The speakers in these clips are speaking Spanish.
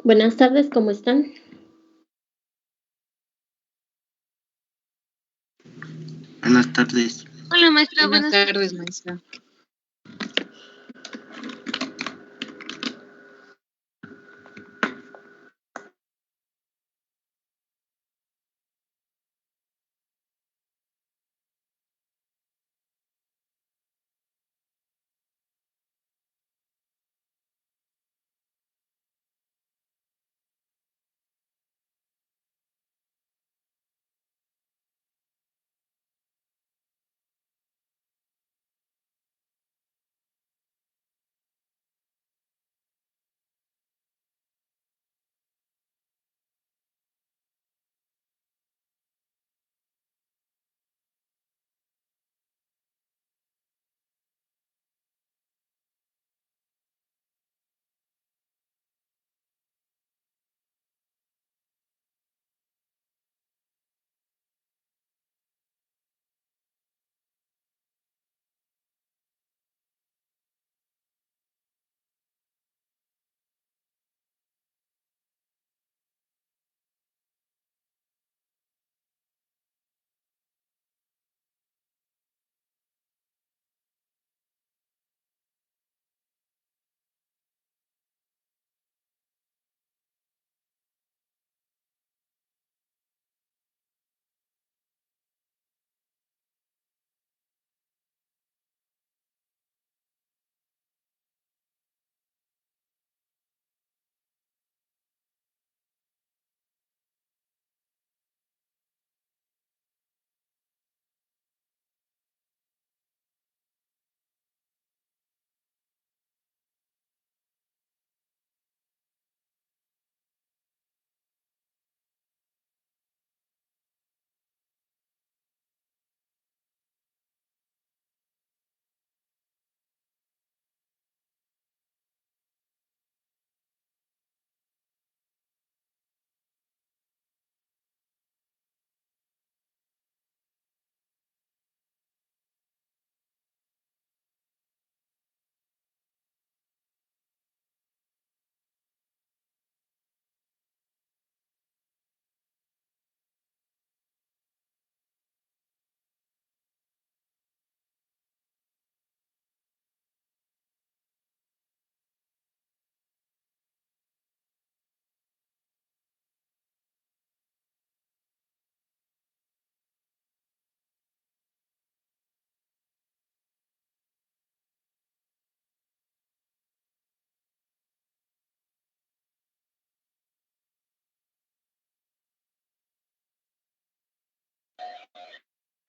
Buenas tardes, ¿cómo están? Buenas tardes. Hola, maestra. Buenas tardes, maestra.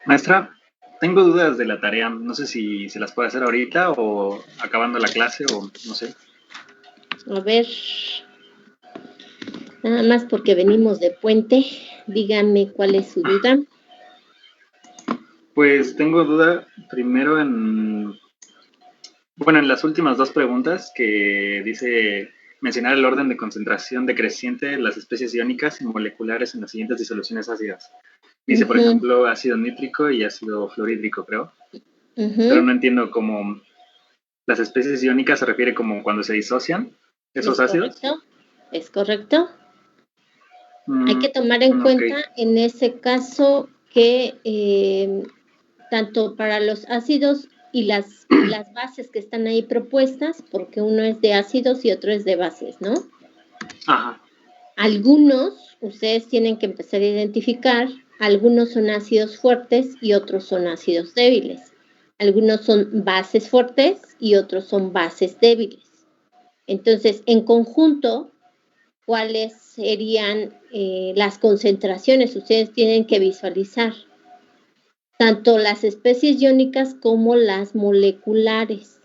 Maestra, tengo dudas de la tarea. No sé si se las puede hacer ahorita o acabando la clase o no sé. A ver, nada más porque venimos de puente, dígame cuál es su duda. Pues tengo duda primero en las últimas dos preguntas que dice mencionar el orden de concentración decreciente de las especies iónicas y moleculares en las siguientes disoluciones ácidas. Dice, por ejemplo, ácido nítrico y ácido fluorhídrico, creo. Pero no entiendo cómo las especies iónicas se refiere como cuando se disocian esos ácidos. Correcto. Es correcto. Hay que tomar en cuenta en ese caso que tanto para los ácidos y las bases que están ahí propuestas, porque uno es de ácidos y otro es de bases, ¿no? Ajá. Algunos, ustedes tienen que empezar a identificar, algunos son ácidos fuertes y otros son ácidos débiles. Algunos son bases fuertes y otros son bases débiles. Entonces, en conjunto, ¿cuáles serían las concentraciones? Ustedes tienen que visualizar tanto las especies iónicas como las moleculares.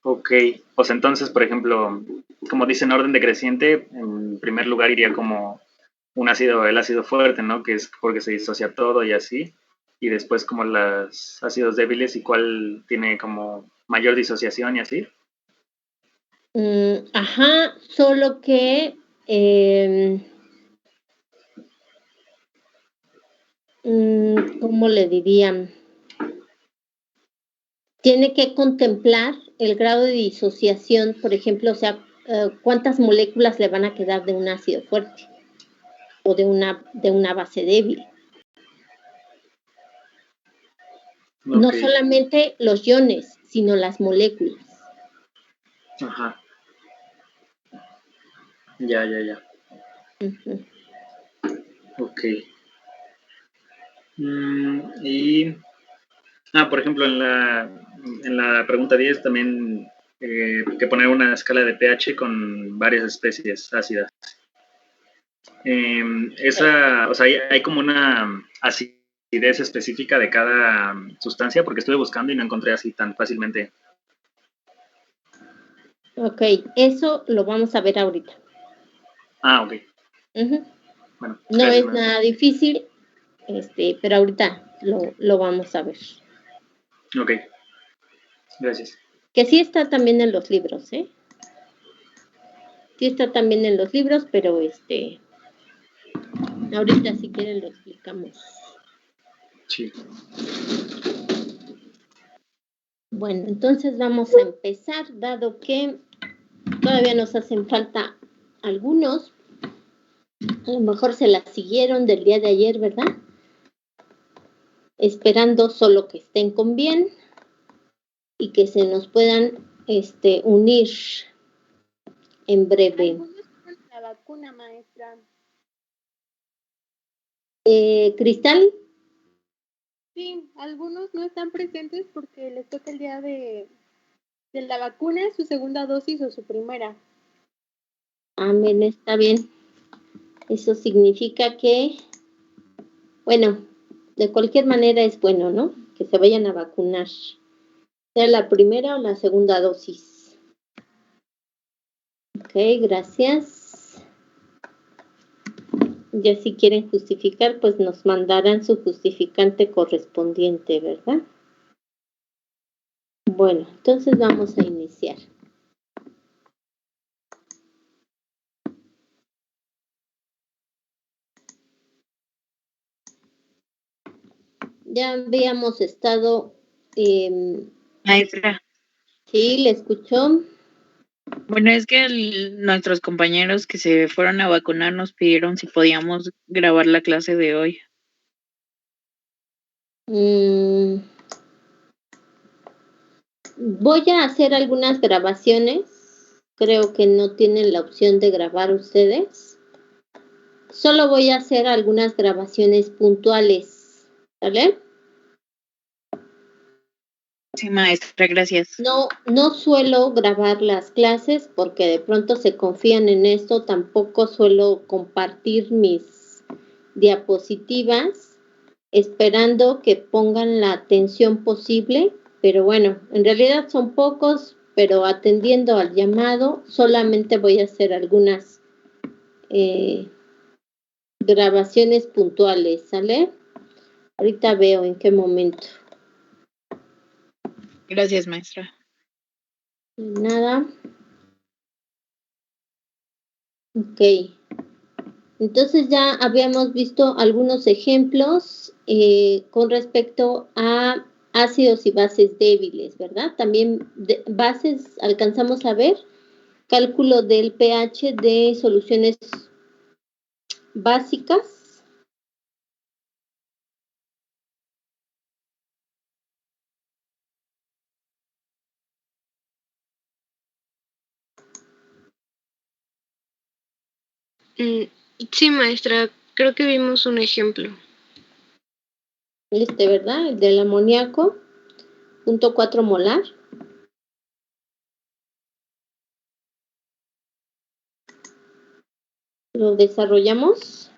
Ok, pues entonces, por ejemplo, como dice en orden decreciente, en primer lugar iría como el ácido fuerte, ¿no? Que es porque se disocia todo y así. Y después como los ácidos débiles y cuál tiene como mayor disociación y así. Ajá, solo que ¿cómo le dirían? Tiene que contemplar el grado de disociación, por ejemplo, o sea, cuántas moléculas le van a quedar de un ácido fuerte o de una base débil. Okay. No solamente los iones, sino las moléculas. Ajá. Ya. Uh-huh. Ok. Por ejemplo, en la pregunta 10 también que poner una escala de pH con varias especies ácidas. O sea, hay como una acidez específica de cada sustancia, porque estuve buscando y no encontré así tan fácilmente. Ok, eso lo vamos a ver ahorita. Ok. Uh-huh. Bueno, no es nada difícil, pero ahorita lo vamos a ver. Ok, gracias. Que sí está también en los libros, ¿eh? Sí está también en los libros, pero ahorita si quieren lo explicamos. Sí. Bueno, entonces vamos a empezar, dado que todavía nos hacen falta algunos. A lo mejor se las siguieron del día de ayer, ¿verdad? Esperando solo que estén con bien y que se nos puedan unir en breve. La vacuna, maestra. ¿Cristal? Sí, algunos no están presentes porque les toca el día de la vacuna, su segunda dosis o su primera. Amén, está bien. Eso significa que, bueno, de cualquier manera es bueno, ¿no? Que se vayan a vacunar, sea la primera o la segunda dosis. Ok, gracias. Ya si quieren justificar, pues nos mandarán su justificante correspondiente, ¿verdad? Bueno, entonces vamos a iniciar. Ya habíamos estado... Maestra. Sí, ¿le escuchó? Bueno, es que nuestros compañeros que se fueron a vacunar nos pidieron si podíamos grabar la clase de hoy. Voy a hacer algunas grabaciones. Creo que no tienen la opción de grabar ustedes. Solo voy a hacer algunas grabaciones puntuales. ¿Vale? Sí, maestra, gracias. No suelo grabar las clases porque de pronto se confían en esto. Tampoco suelo compartir mis diapositivas esperando que pongan la atención posible. Pero bueno, en realidad son pocos, pero atendiendo al llamado solamente voy a hacer algunas grabaciones puntuales, ¿sale? Ahorita veo en qué momento. Gracias, maestra. Nada. Ok. Entonces ya habíamos visto algunos ejemplos con respecto a ácidos y bases débiles, ¿verdad? También bases alcanzamos a ver. Cálculo del pH de soluciones básicas. Sí, maestra, creo que vimos un ejemplo. ¿Verdad? El del amoníaco, 0.4 molar. ¿Lo desarrollamos?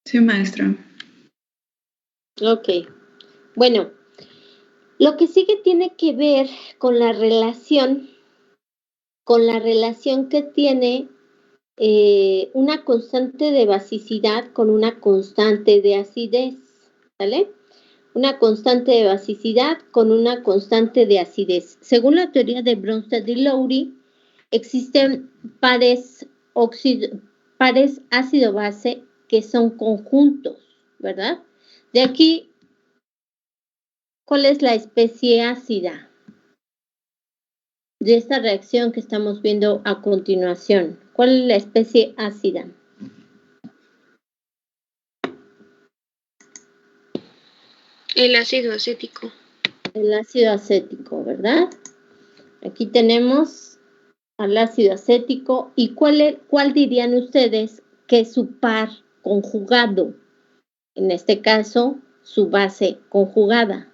Sí, maestra. Ok. Bueno, lo que sigue tiene que ver con la relación que tiene una constante de basicidad con una constante de acidez, ¿vale? Una constante de basicidad con una constante de acidez. Según la teoría de Bronsted y Lowry, existen pares ácido-base que son conjuntos, ¿verdad? De aquí ¿Cuál es la especie ácida de esta reacción que estamos viendo a continuación? ¿Cuál es la especie ácida? El ácido acético. El ácido acético, ¿verdad? Aquí tenemos al ácido acético. ¿Y cuál dirían ustedes que es su par conjugado? En este caso, su base conjugada.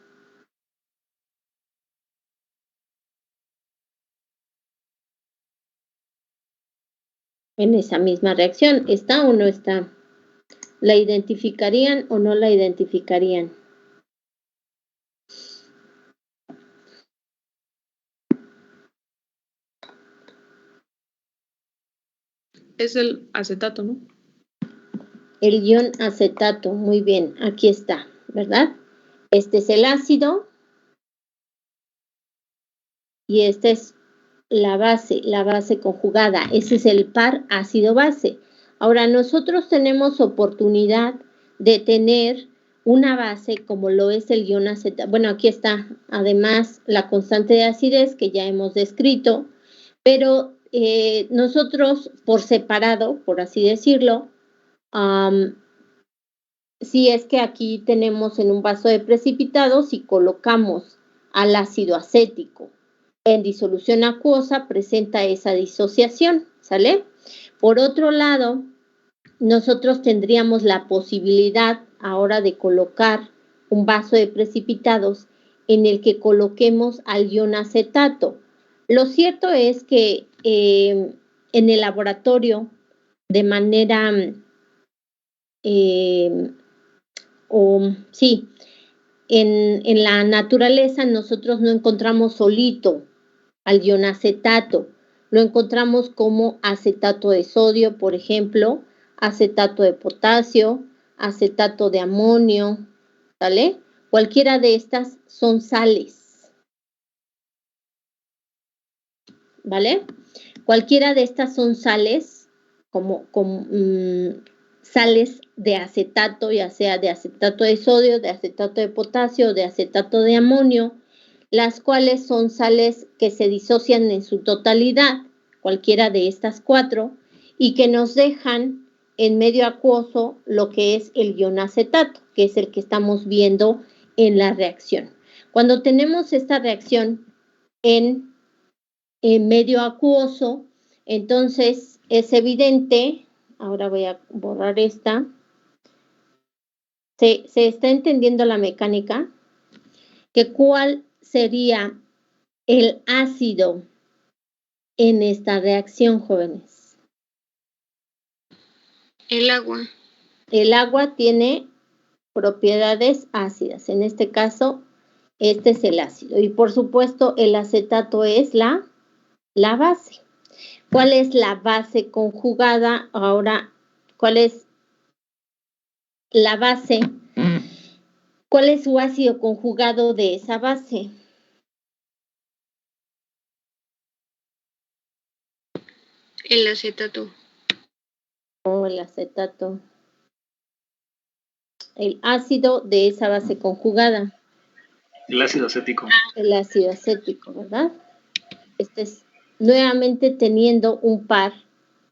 En esa misma reacción, ¿está o no está? ¿La identificarían o no la identificarían? Es el acetato, ¿no? El ion acetato, muy bien, aquí está, ¿verdad? Este es el ácido y esta es la base conjugada. Ese es el par ácido-base. Ahora, nosotros tenemos oportunidad de tener una base como lo es el ion acetato. Bueno, aquí está además la constante de acidez que ya hemos descrito, pero nosotros por separado, por así decirlo, si es que aquí tenemos en un vaso de precipitado, si colocamos al ácido acético en disolución acuosa, presenta esa disociación, ¿sale? Por otro lado, nosotros tendríamos la posibilidad ahora de colocar un vaso de precipitados en el que coloquemos al ion acetato. Lo cierto es que en el laboratorio, de manera en la naturaleza nosotros no encontramos solito al ion acetato, lo encontramos como acetato de sodio, por ejemplo, acetato de potasio, acetato de amonio, ¿vale? Cualquiera de estas son sales, ¿vale? Cualquiera de estas son sales, como sales de acetato, ya sea de acetato de sodio, de acetato de potasio, de acetato de amonio, las cuales son sales que se disocian en su totalidad, cualquiera de estas cuatro, y que nos dejan en medio acuoso lo que es el ion acetato, que es el que estamos viendo en la reacción. Cuando tenemos esta reacción en medio acuoso, entonces es evidente, ahora voy a borrar esta, ¿se está entendiendo la mecánica? Que cuál sería el ácido en esta reacción, jóvenes. El agua. El agua tiene propiedades ácidas, en este caso, este es el ácido. Y por supuesto, el acetato es la base. ¿Cuál es la base conjugada? Ahora, ¿cuál es la base? ¿Cuál es su ácido conjugado de esa base? El acetato. O el acetato. El ácido de esa base conjugada. El ácido acético. El ácido acético, ¿verdad? Este es nuevamente teniendo un par.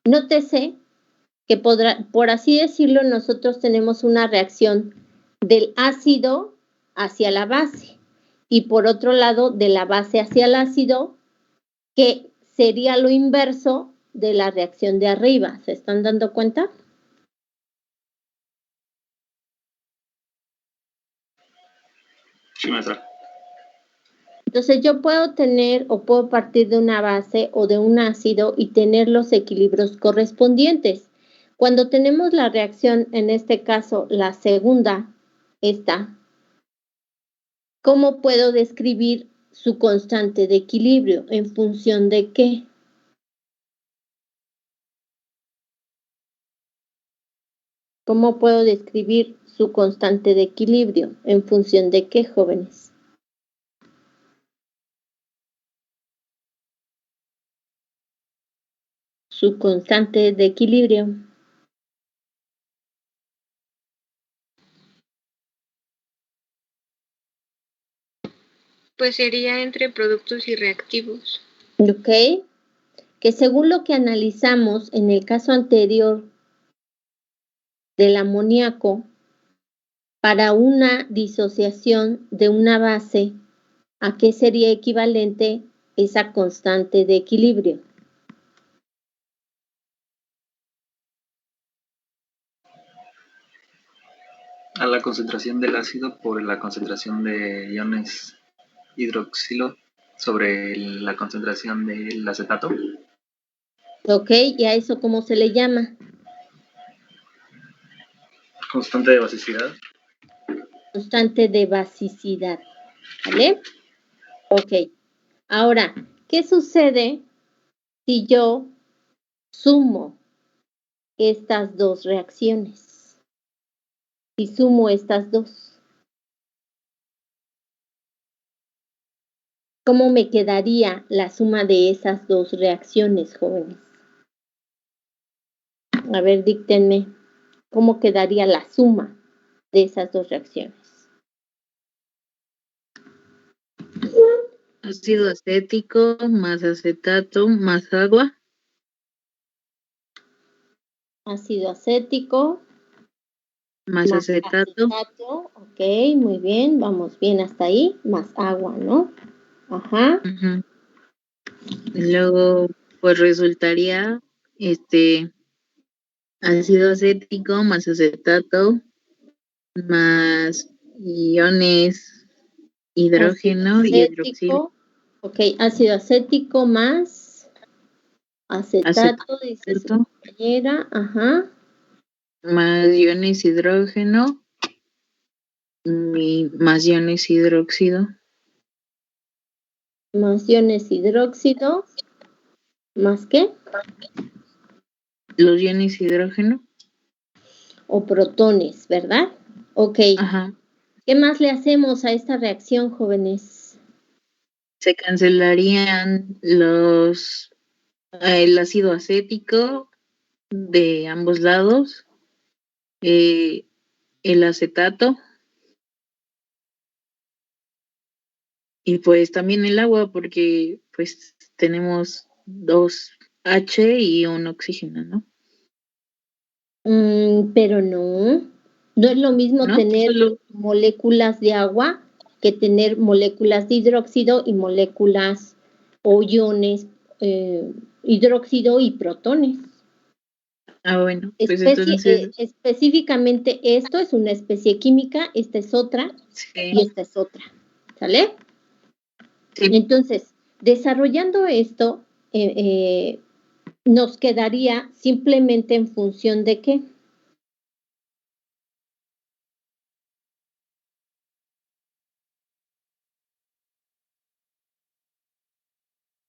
Nótese que por así decirlo, nosotros tenemos una reacción del ácido hacia la base y por otro lado de la base hacia el ácido, que sería lo inverso de la reacción de arriba. ¿Se están dando cuenta? Sí, maestra. Entonces yo puedo tener o puedo partir de una base o de un ácido y tener los equilibrios correspondientes. Cuando tenemos la reacción, en este caso la segunda, esta, ¿cómo puedo describir su constante de equilibrio? ¿En función de qué? ¿Cómo puedo describir su constante de equilibrio? ¿En función de qué, jóvenes? Su constante de equilibrio. Pues sería entre productos y reactivos. ¿Ok? Que según lo que analizamos en el caso anterior del amoníaco, para una disociación de una base, ¿a qué sería equivalente esa constante de equilibrio? A la concentración del ácido por la concentración de iones hidroxilo sobre la concentración del acetato. ¿Ok? ¿Y a eso cómo se le llama? Constante de basicidad. Constante de basicidad. ¿Vale? Ok. Ahora, ¿qué sucede si yo sumo estas dos reacciones? Si sumo estas dos, ¿cómo me quedaría la suma de esas dos reacciones, jóvenes? A ver, díctenme, ¿cómo quedaría la suma de esas dos reacciones? Ácido acético más acetato más agua. Ácido acético Más más acetato. ok, muy bien, vamos bien hasta ahí, más agua, ¿no? Ajá. Uh-huh. Y luego, pues resultaría ácido acético más acetato más iones hidrógeno y hidroxilo. Ok, ácido acético más acetato, dice su compañera, ajá. Más iones hidrógeno y más iones hidróxido. Más iones hidróxido. ¿Más qué? Los iones hidrógeno. O protones, ¿verdad? Ok. Ajá. ¿Qué más le hacemos a esta reacción, jóvenes? Se cancelarían el ácido acético de ambos lados, el acetato y pues también el agua, porque pues tenemos 2 H y un oxígeno, ¿no? Pero no es lo mismo, ¿no?, tener moléculas de agua que tener moléculas de hidróxido y moléculas o iones hidróxido y protones. Ah, bueno, pues entonces... específicamente esto es una especie química, esta es otra, sí, y esta es otra, ¿sale? Sí. Entonces, desarrollando esto, nos quedaría simplemente en función de ¿qué?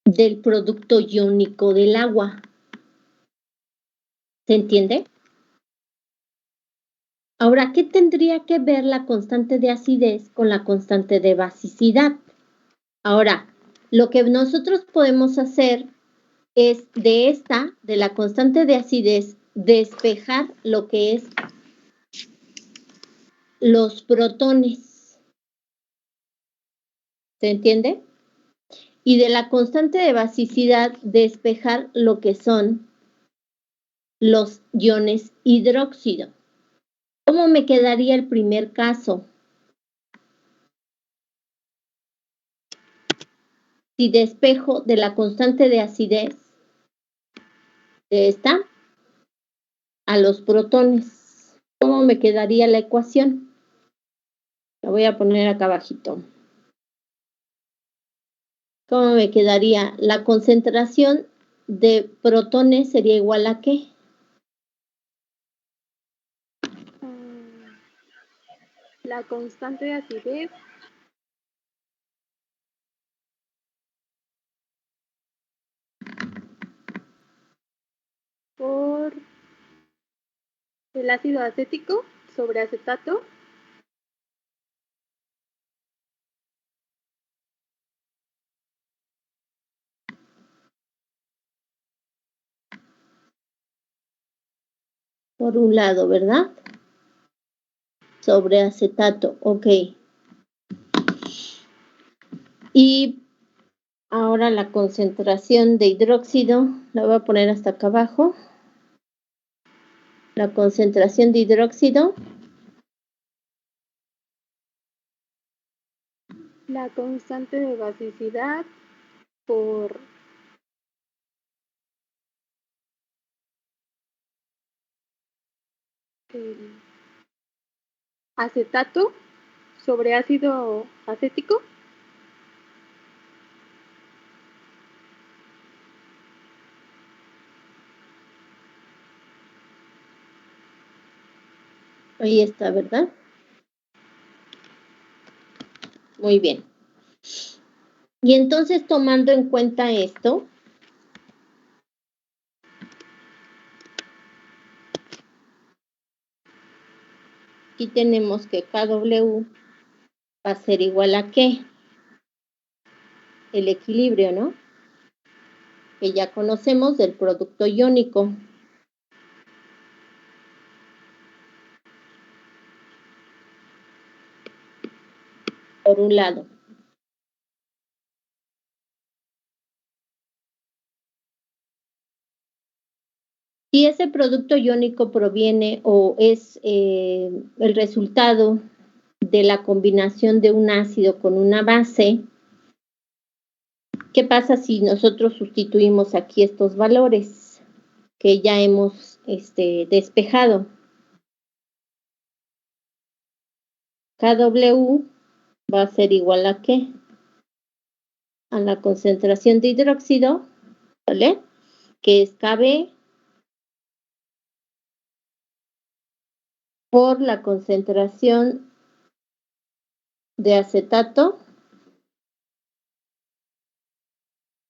Del producto iónico del agua. ¿Se entiende? Ahora, ¿qué tendría que ver la constante de acidez con la constante de basicidad? Ahora, lo que nosotros podemos hacer es de la constante de acidez, despejar lo que es los protones. ¿Se entiende? Y de la constante de basicidad, despejar lo que son los iones hidróxido. ¿Cómo me quedaría el primer caso? Si despejo de la constante de acidez de esta a los protones, ¿cómo me quedaría la ecuación? La voy a poner acá abajito. ¿Cómo me quedaría? La concentración de protones sería igual a ¿qué? La constante de acidez por el ácido acético sobre acetato por un lado, ¿verdad? Sobre acetato, ok. Y ahora la concentración de hidróxido, la voy a poner hasta acá abajo. La concentración de hidróxido. La constante de basicidad por el acetato sobre ácido acético. Ahí está, ¿verdad? Muy bien. Y entonces, tomando en cuenta esto, aquí tenemos que KW va a ser igual a ¿qué? El equilibrio, ¿no? Que ya conocemos del producto iónico. Por un lado. Si ese producto iónico proviene o es el resultado de la combinación de un ácido con una base, ¿qué pasa si nosotros sustituimos aquí estos valores que ya hemos despejado? KW va a ser igual a ¿qué? A la concentración de hidróxido, ¿vale? Que es KB por la concentración de acetato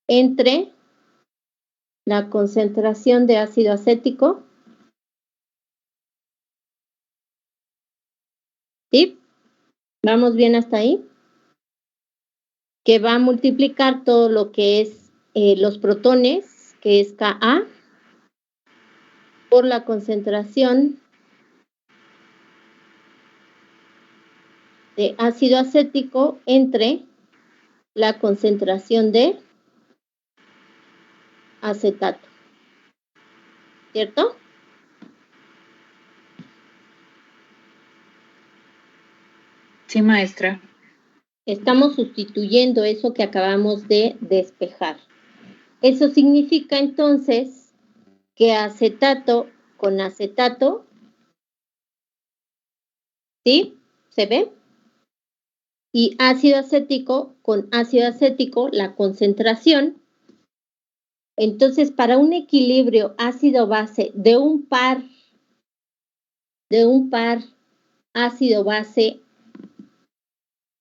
entre la concentración de ácido acético. ¿Sí? ¿Vamos bien hasta ahí? Que va a multiplicar todo lo que es los protones, que es Ka, por la concentración de ácido acético entre la concentración de acetato. ¿Cierto? Sí, maestra. Estamos sustituyendo eso que acabamos de despejar. Eso significa entonces que acetato con acetato, ¿sí? ¿Se ve? Y ácido acético con ácido acético, la concentración. Entonces, para un equilibrio ácido-base de un par ácido-base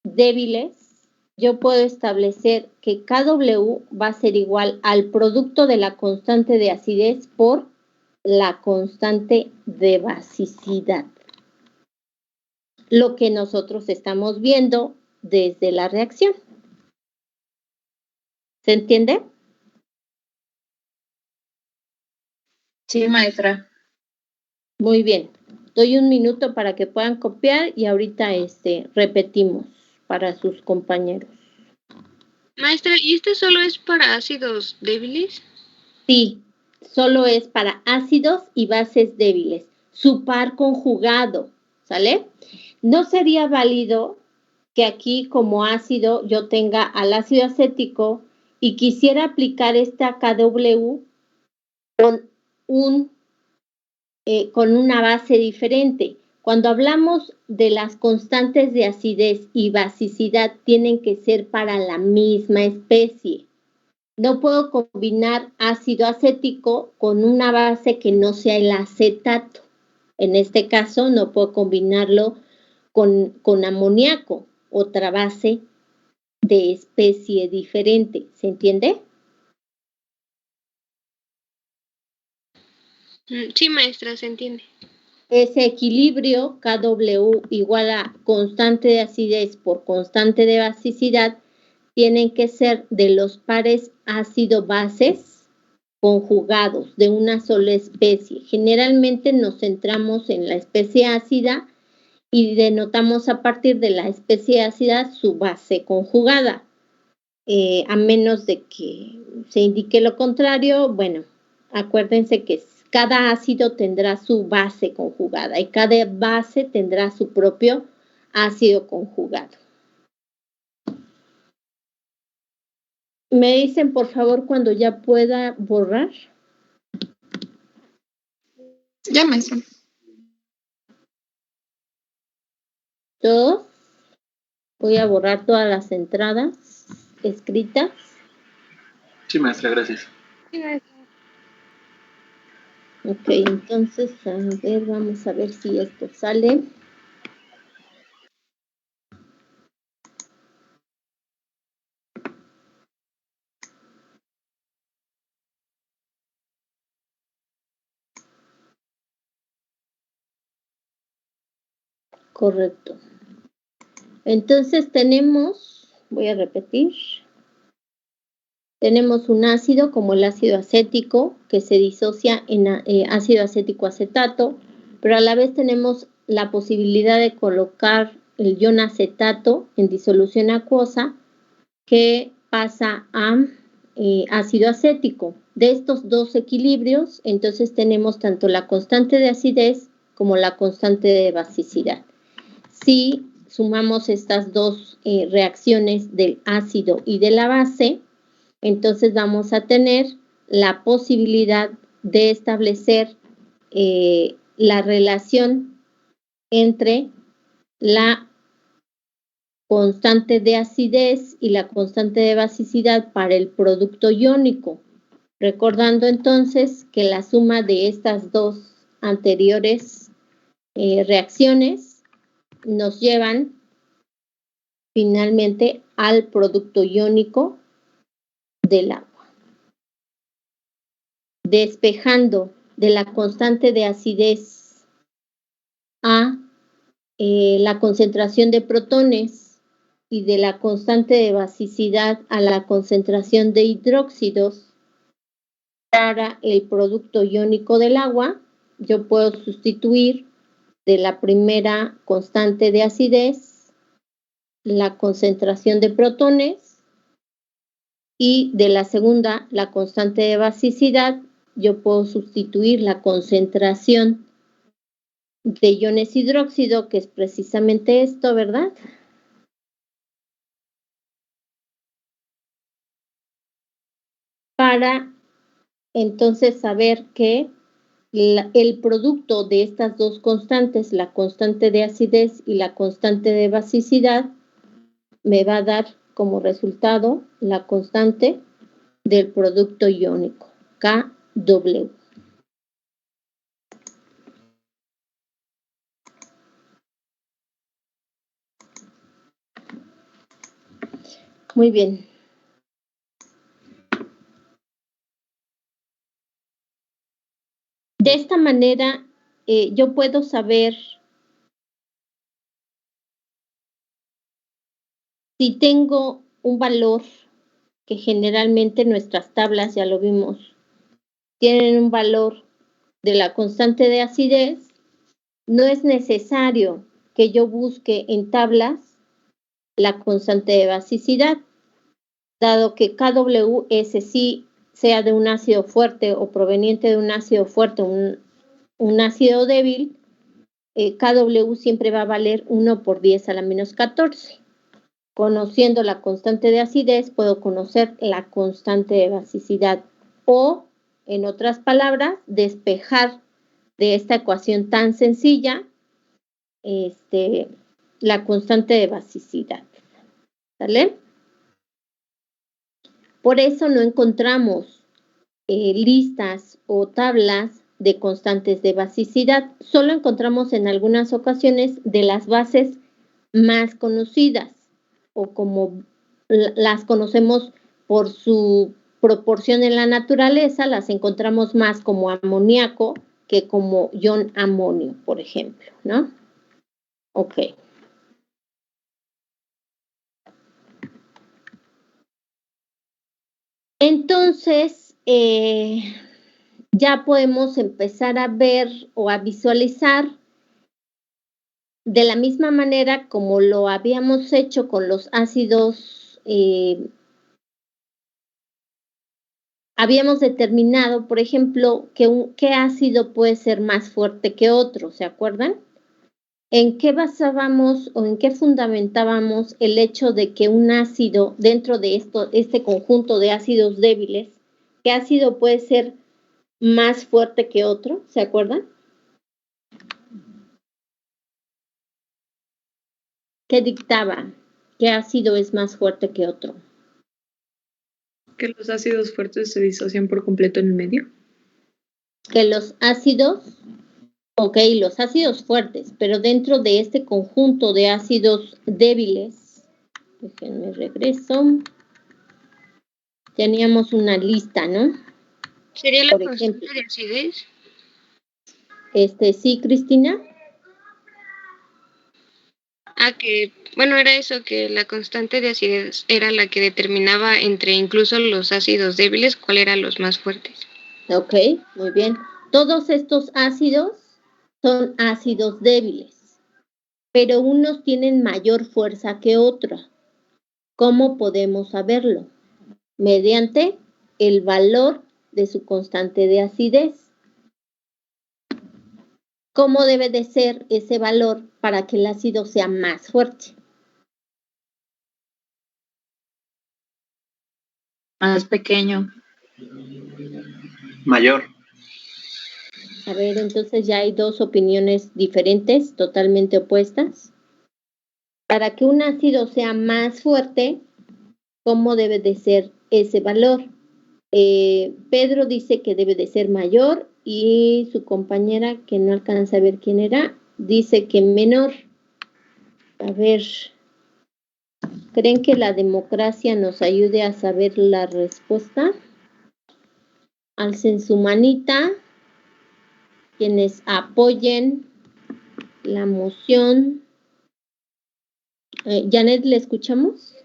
débiles, yo puedo establecer que KW va a ser igual al producto de la constante de acidez por la constante de basicidad. Lo que nosotros estamos viendo desde la reacción. ¿Se entiende? Sí, maestra. Muy bien. Doy un minuto para que puedan copiar y ahorita repetimos para sus compañeros. Maestra, ¿y este solo es para ácidos débiles? Sí, solo es para ácidos y bases débiles. Su par conjugado, ¿sale? No sería válido que aquí como ácido yo tenga al ácido acético y quisiera aplicar esta KW con una base diferente. Cuando hablamos de las constantes de acidez y basicidad, tienen que ser para la misma especie. No puedo combinar ácido acético con una base que no sea el acetato. En este caso, no puedo combinarlo con amoníaco, otra base de especie diferente. ¿Se entiende? Sí, maestra, se entiende. Ese equilibrio KW igual a constante de acidez por constante de basicidad tienen que ser de los pares ácido-bases conjugados de una sola especie. Generalmente nos centramos en la especie ácida y denotamos a partir de la especie ácida su base conjugada. a menos de que se indique lo contrario. Bueno, acuérdense que cada ácido tendrá su base conjugada y cada base tendrá su propio ácido conjugado. ¿Me dicen, por favor, cuando ya pueda borrar? Ya, maestra. ¿Todos? Voy a borrar todas las entradas escritas. Sí, maestra, gracias. Sí, maestra. Ok, entonces, a ver, vamos a ver si esto sale. Correcto. Entonces tenemos, voy a repetir, tenemos un ácido como el ácido acético que se disocia en ácido acético acetato, pero a la vez tenemos la posibilidad de colocar el ion acetato en disolución acuosa que pasa a ácido acético. De estos dos equilibrios, entonces tenemos tanto la constante de acidez como la constante de basicidad. Si sumamos estas dos reacciones del ácido y de la base, entonces vamos a tener la posibilidad de establecer la relación entre la constante de acidez y la constante de basicidad para el producto iónico. Recordando entonces que la suma de estas dos anteriores reacciones nos llevan finalmente al producto iónico del agua. Despejando de la constante de acidez a la concentración de protones y de la constante de basicidad a la concentración de hidróxidos para el producto iónico del agua, yo puedo sustituir de la primera constante de acidez la concentración de protones y de la segunda, la constante de basicidad, yo puedo sustituir la concentración de iones hidróxido, que es precisamente esto, ¿verdad? Para entonces saber que el producto de estas dos constantes, la constante de acidez y la constante de basicidad, me va a dar como resultado la constante del producto iónico, KW. Muy bien. De esta manera, yo puedo saber si tengo un valor que generalmente nuestras tablas, ya lo vimos, tienen un valor de la constante de acidez, no es necesario que yo busque en tablas la constante de basicidad, dado que KW sí sea de un ácido fuerte o proveniente de un ácido fuerte, un ácido débil, KW siempre va a valer 1 por 10 a la menos 14. Conociendo la constante de acidez, puedo conocer la constante de basicidad o, en otras palabras, despejar de esta ecuación tan sencilla la constante de basicidad. ¿Sale? Por eso no encontramos listas o tablas de constantes de basicidad. Solo encontramos en algunas ocasiones de las bases más conocidas o como las conocemos por su proporción en la naturaleza, las encontramos más como amoníaco que como ion amonio, por ejemplo, ¿no? Ok. Entonces, ya podemos empezar a ver o a visualizar de la misma manera como lo habíamos hecho con los ácidos habíamos determinado, por ejemplo, qué ácido puede ser más fuerte que otro, ¿se acuerdan? ¿En qué basábamos o en qué fundamentábamos el hecho de que un ácido dentro de este conjunto de ácidos débiles, qué ácido puede ser más fuerte que otro? ¿Se acuerdan? ¿Qué dictaba? ¿Qué ácido es más fuerte que otro? Que los ácidos fuertes se disocian por completo en el medio. Que los ácidos, los ácidos fuertes, pero dentro de este conjunto de ácidos débiles, déjenme regreso, teníamos una lista, ¿no? ¿Sería la Por constante ejemplo. de acidez? Sí, Cristina. Era eso, que la constante de acidez era la que determinaba entre incluso los ácidos débiles cuál eran los más fuertes. Ok, muy bien. Todos estos ácidos son ácidos débiles, pero unos tienen mayor fuerza que otros. ¿Cómo podemos saberlo? Mediante el valor de su constante de acidez. ¿Cómo debe de ser ese valor para que el ácido sea más fuerte? Más pequeño. Mayor. A ver, entonces ya hay dos opiniones diferentes, totalmente opuestas. Para que un ácido sea más fuerte, ¿cómo debe de ser ese valor? Pedro dice que debe de ser mayor y su compañera, que no alcanza a ver quién era, dice que menor. A ver, ¿creen que la democracia nos ayude a saber la respuesta? Alcen su manita quienes apoyen la moción. Janet, ¿le escuchamos?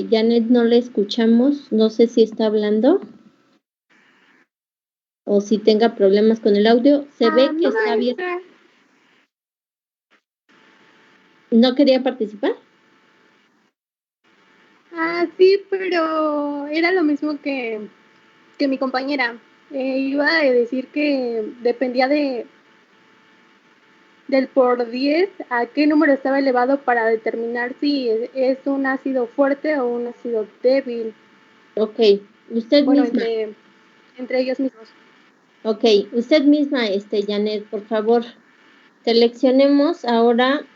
Janet, no le escuchamos. No sé si está hablando o si tenga problemas con el audio. Se ve que está bien. ¿No quería participar? Sí, pero era lo mismo que mi compañera. Iba a decir que dependía del por 10 a qué número estaba elevado para determinar si es un ácido fuerte o un ácido débil. Ok, usted misma. Entre ellos mismos. Ok, usted misma, Janet, por favor, seleccionemos ahora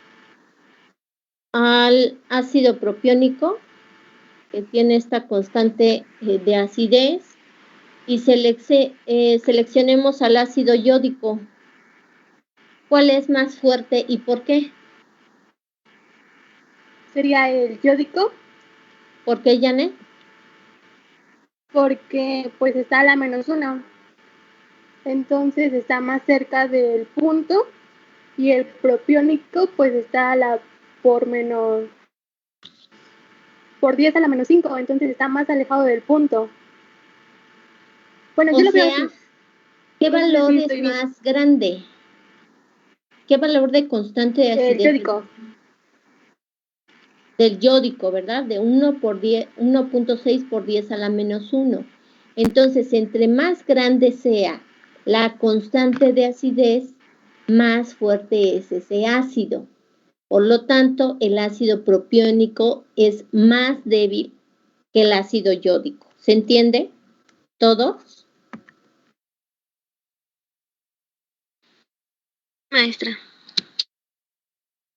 al ácido propiónico, que tiene esta constante de acidez, y seleccionemos al ácido yódico. ¿Cuál es más fuerte y por qué? Sería el yódico. ¿Por qué, Janet? Porque pues está a la -1. Entonces está más cerca del punto y el propiónico pues está a por 10 a la -5, entonces está más alejado del punto. Bueno, yo lo veo así. ¿Qué valor es más grande? ¿Qué valor de constante de acidez? El yódico. Del yódico, ¿verdad? De 1.6 por 10 a la -1. Entonces, entre más grande sea la constante de acidez, más fuerte es ese ácido. Por lo tanto, el ácido propiónico es más débil que el ácido yódico. ¿Se entiende? ¿Todos? Maestra.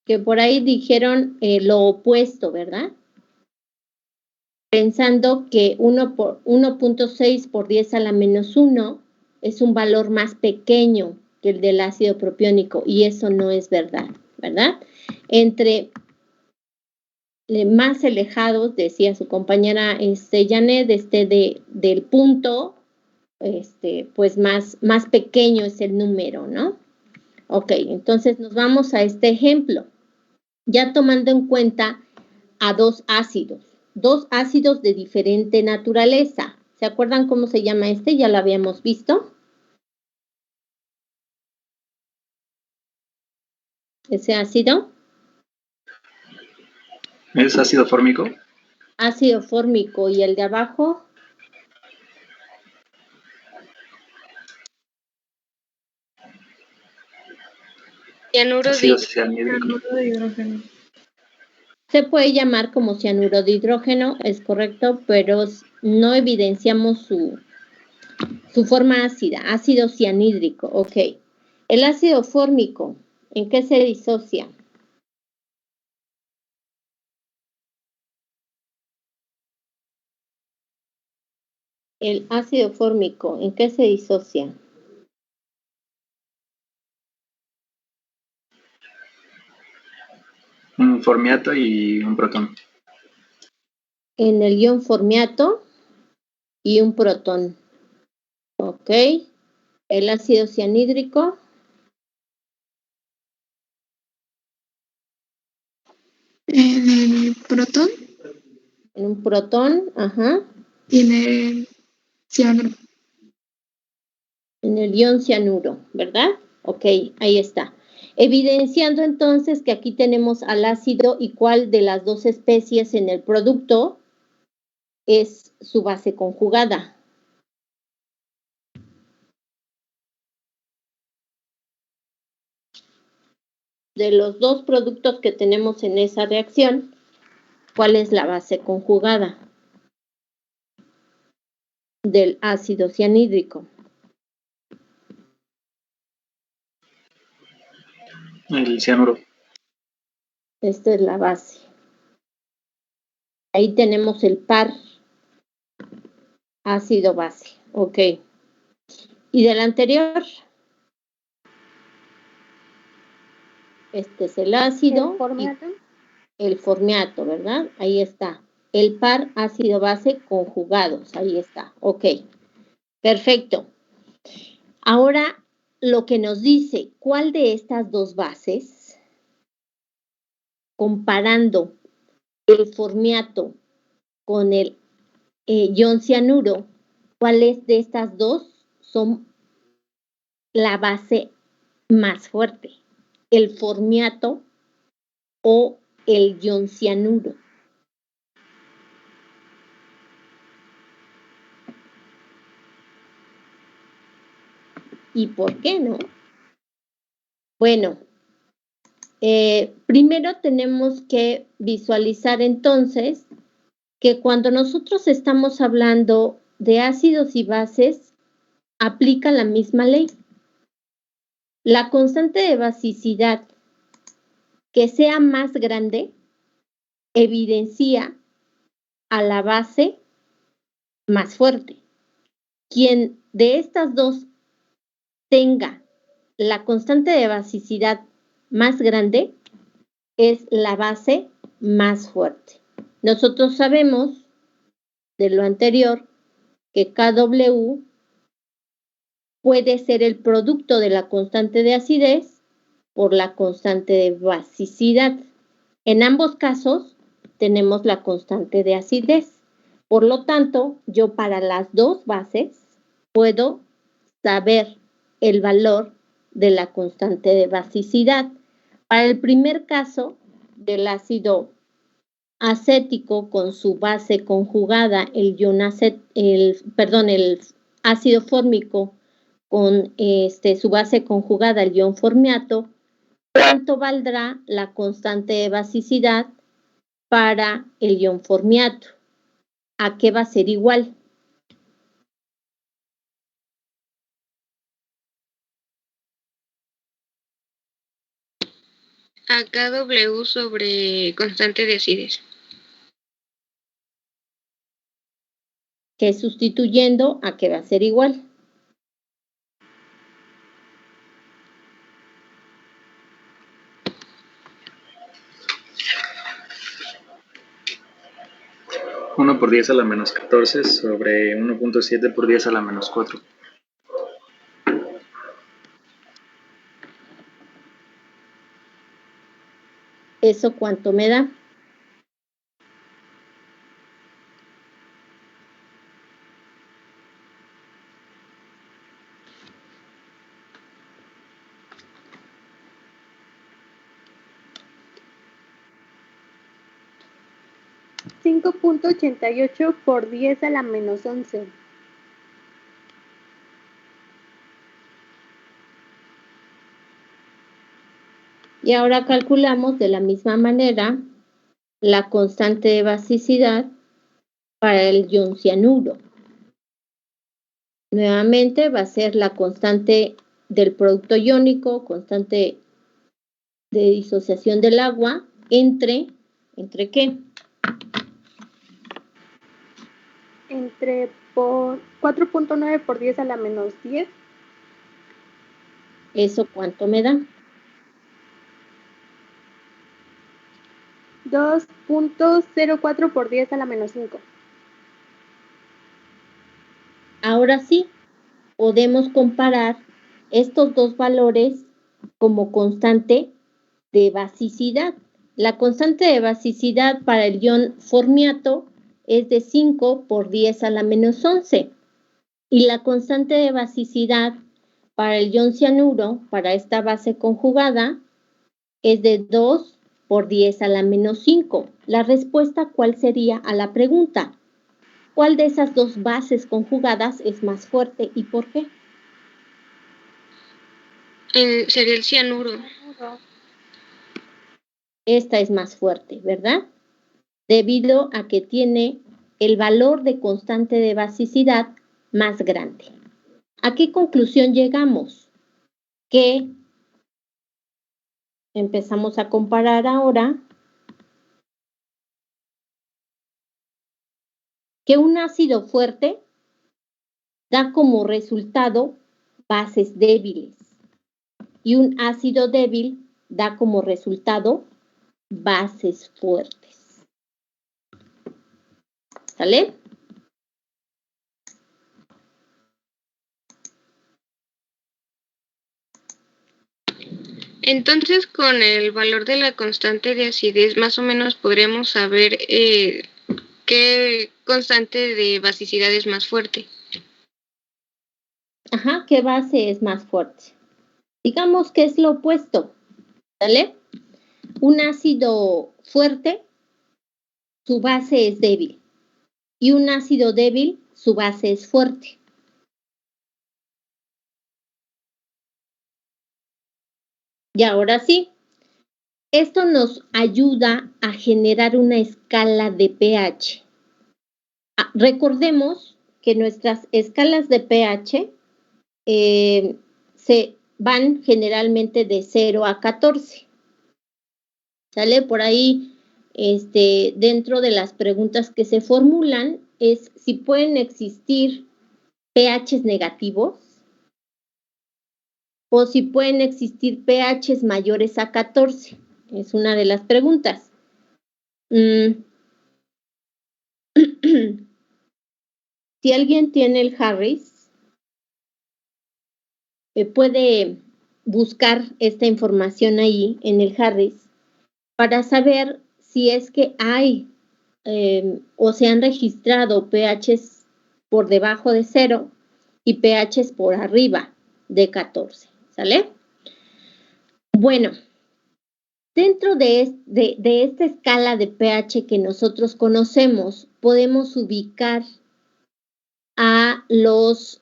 Que por ahí dijeron lo opuesto, ¿verdad? Pensando que 1.6 por 10 a la -1 es un valor más pequeño que el del ácido propiónico, y eso no es verdad, ¿verdad? Entre más alejados, decía su compañera Janet, del punto, pues más pequeño es el número, ¿no? Ok, entonces nos vamos a este ejemplo, ya tomando en cuenta a dos ácidos de diferente naturaleza. ¿Se acuerdan cómo se llama este? Ya lo habíamos visto. Ese ácido. ¿Es ácido fórmico? Ácido fórmico. ¿Y el de abajo? Cianuro Ácido de cianhídrico. Cianuro de hidrógeno. Se puede llamar como cianuro de hidrógeno, es correcto, pero no evidenciamos su forma ácida, ácido cianhídrico, ok. El ácido fórmico, ¿en qué se disocia? El ácido fórmico, ¿en qué se disocia? Un formiato y un protón. En el ion formiato y un protón. Ok. El ácido cianhídrico. En el protón En un protón, ajá. y en el cianuro. En el ion cianuro, ¿verdad? Ok, ahí está. Evidenciando entonces que aquí tenemos al ácido y cuál de las dos especies en el producto es su base conjugada. De los dos productos que tenemos en esa reacción, ¿cuál es la base conjugada del ácido cianhídrico? El cianuro. Esta es la base. Ahí tenemos el par ácido base. Ok. ¿Y del anterior? Este es el ácido. El formato. El formiato, ¿verdad? Ahí está. El par ácido base conjugados. Ahí está. Ok. Perfecto. Ahora lo que nos dice, ¿cuál de estas dos bases, comparando el formiato con el ion cianuro, cuáles de estas dos son la base más fuerte? ¿El formiato o el ion cianuro? ¿Y por qué no? Bueno, primero tenemos que visualizar entonces que cuando nosotros estamos hablando de ácidos y bases, aplica la misma ley. La constante de basicidad que sea más grande evidencia a la base más fuerte. Quien de estas dos tenga la constante de basicidad más grande es la base más fuerte. Nosotros sabemos de lo anterior que Kw puede ser el producto de la constante de acidez por la constante de basicidad. En ambos casos tenemos la constante de acidez. Por lo tanto, yo para las dos bases puedo saber el valor de la constante de basicidad. Para el primer caso del ácido acético con su base conjugada, el ácido fórmico con su base conjugada, el ion formiato, ¿cuánto valdrá la constante de basicidad para el ion formiato? ¿A qué va a ser igual? A Kw sobre constante de acidez. Que sustituyendo, ¿a qué va a ser igual? Uno por 10 a la menos 14 sobre 1.7 por 10 a la menos 4. ¿Eso cuánto me da? 5.88 por 10 a la menos 11. Y ahora calculamos de la misma manera la constante de basicidad para el ion cianuro. Nuevamente va a ser la constante del producto iónico, constante de disociación del agua, ¿entre qué? Entre 4.9 por 10 a la menos 10. ¿Eso cuánto me da? 2.04 por 10 a la menos 5. Ahora sí, podemos comparar estos dos valores como constante de basicidad. La constante de basicidad para el ion formiato es de 5 por 10 a la menos 11. Y la constante de basicidad para el ion cianuro, para esta base conjugada, es de 2 por 10 a la menos 5. La respuesta, ¿cuál sería a la pregunta? ¿Cuál de esas dos bases conjugadas es más fuerte y por qué? Sería el cianuro. Esta es más fuerte, ¿verdad? Debido a que tiene el valor de constante de basicidad más grande. ¿A qué conclusión llegamos? Que empezamos a comparar ahora que un ácido fuerte da como resultado bases débiles y un ácido débil da como resultado bases fuertes. ¿Sale? Entonces, con el valor de la constante de acidez, más o menos podremos saber qué constante de basicidad es más fuerte. Ajá, ¿qué base es más fuerte? Digamos que es lo opuesto, ¿sale? Un ácido fuerte, su base es débil. Y un ácido débil, su base es fuerte. Y ahora sí, esto nos ayuda a generar una escala de pH. Recordemos que nuestras escalas de pH se van generalmente de 0 a 14. ¿Sale? Por ahí, dentro de las preguntas que se formulan es si pueden existir pHs negativos o si pueden existir pHs mayores a 14. Es una de las preguntas. Si alguien tiene el Harris, puede buscar esta información ahí en el Harris para saber si es que hay o se han registrado pHs por debajo de 0 y pHs por arriba de 14, ¿sale? Bueno, dentro de esta escala de pH que nosotros conocemos, podemos ubicar a los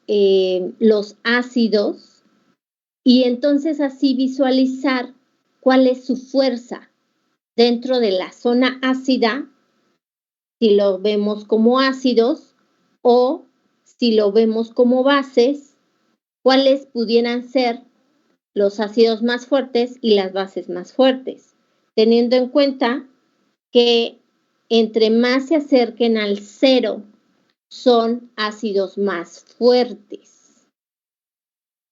ácidos y entonces así visualizar cuál es su fuerza dentro de la zona ácida, si lo vemos como ácidos o si lo vemos como bases, cuáles pudieran ser los ácidos más fuertes y las bases más fuertes, teniendo en cuenta que entre más se acerquen al 0 son ácidos más fuertes,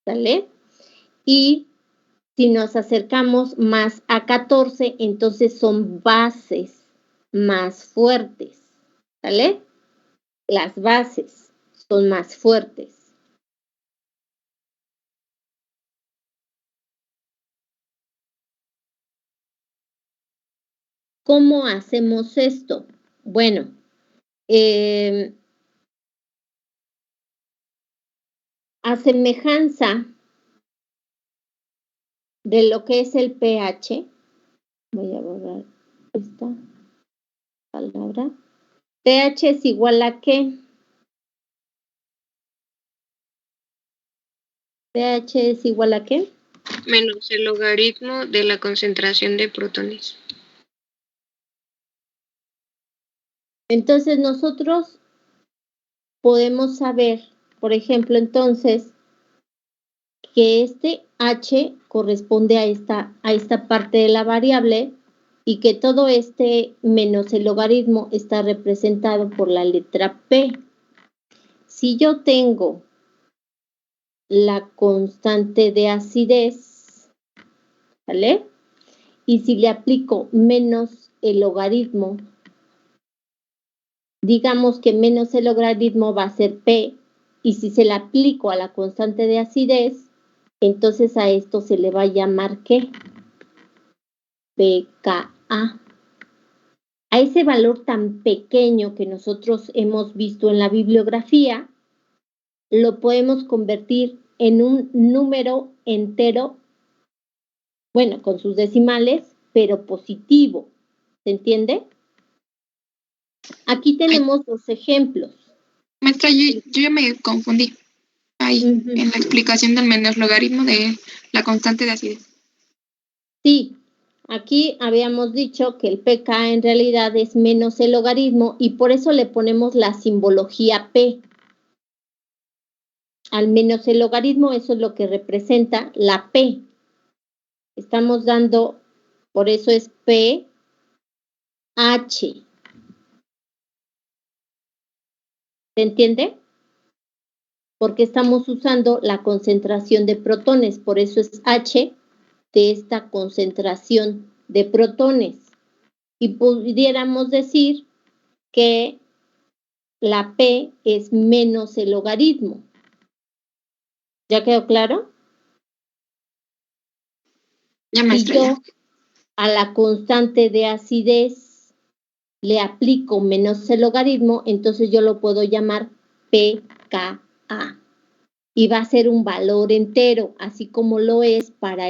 ¿sale? Y si nos acercamos más a 14, entonces son bases más fuertes, ¿sale? Las bases son más fuertes. ¿Cómo hacemos esto? Bueno, a semejanza de lo que es el pH, voy a borrar esta palabra, pH es igual a ¿qué? pH es igual a ¿qué? Menos el logaritmo de la concentración de protones. Entonces nosotros podemos saber, por ejemplo, entonces, que este H corresponde a esta parte de la variable y que todo este menos el logaritmo está representado por la letra P. Si yo tengo la constante de acidez, ¿vale? Y si le aplico menos el logaritmo, digamos que menos el logaritmo va a ser P, y si se le aplico a la constante de acidez, entonces a esto se le va a llamar ¿qué? pKa. A ese valor tan pequeño que nosotros hemos visto en la bibliografía, lo podemos convertir en un número entero, bueno, con sus decimales, pero positivo. ¿Se entiende? Aquí tenemos los ejemplos. Maestra, yo ya me confundí ahí en la explicación del menos logaritmo de la constante de acidez. Sí, aquí habíamos dicho que el pK en realidad es menos el logaritmo y por eso le ponemos la simbología P. Al menos el logaritmo, eso es lo que representa la P. Estamos dando, por eso es pH. ¿Se entiende? Porque estamos usando la concentración de protones, por eso es H de esta concentración de protones. Y pudiéramos decir que la P es menos el logaritmo. ¿Ya quedó claro? Ya, maestra, si yo a la constante de acidez le aplico menos el logaritmo, entonces yo lo puedo llamar pKa. Y va a ser un valor entero, así como lo es para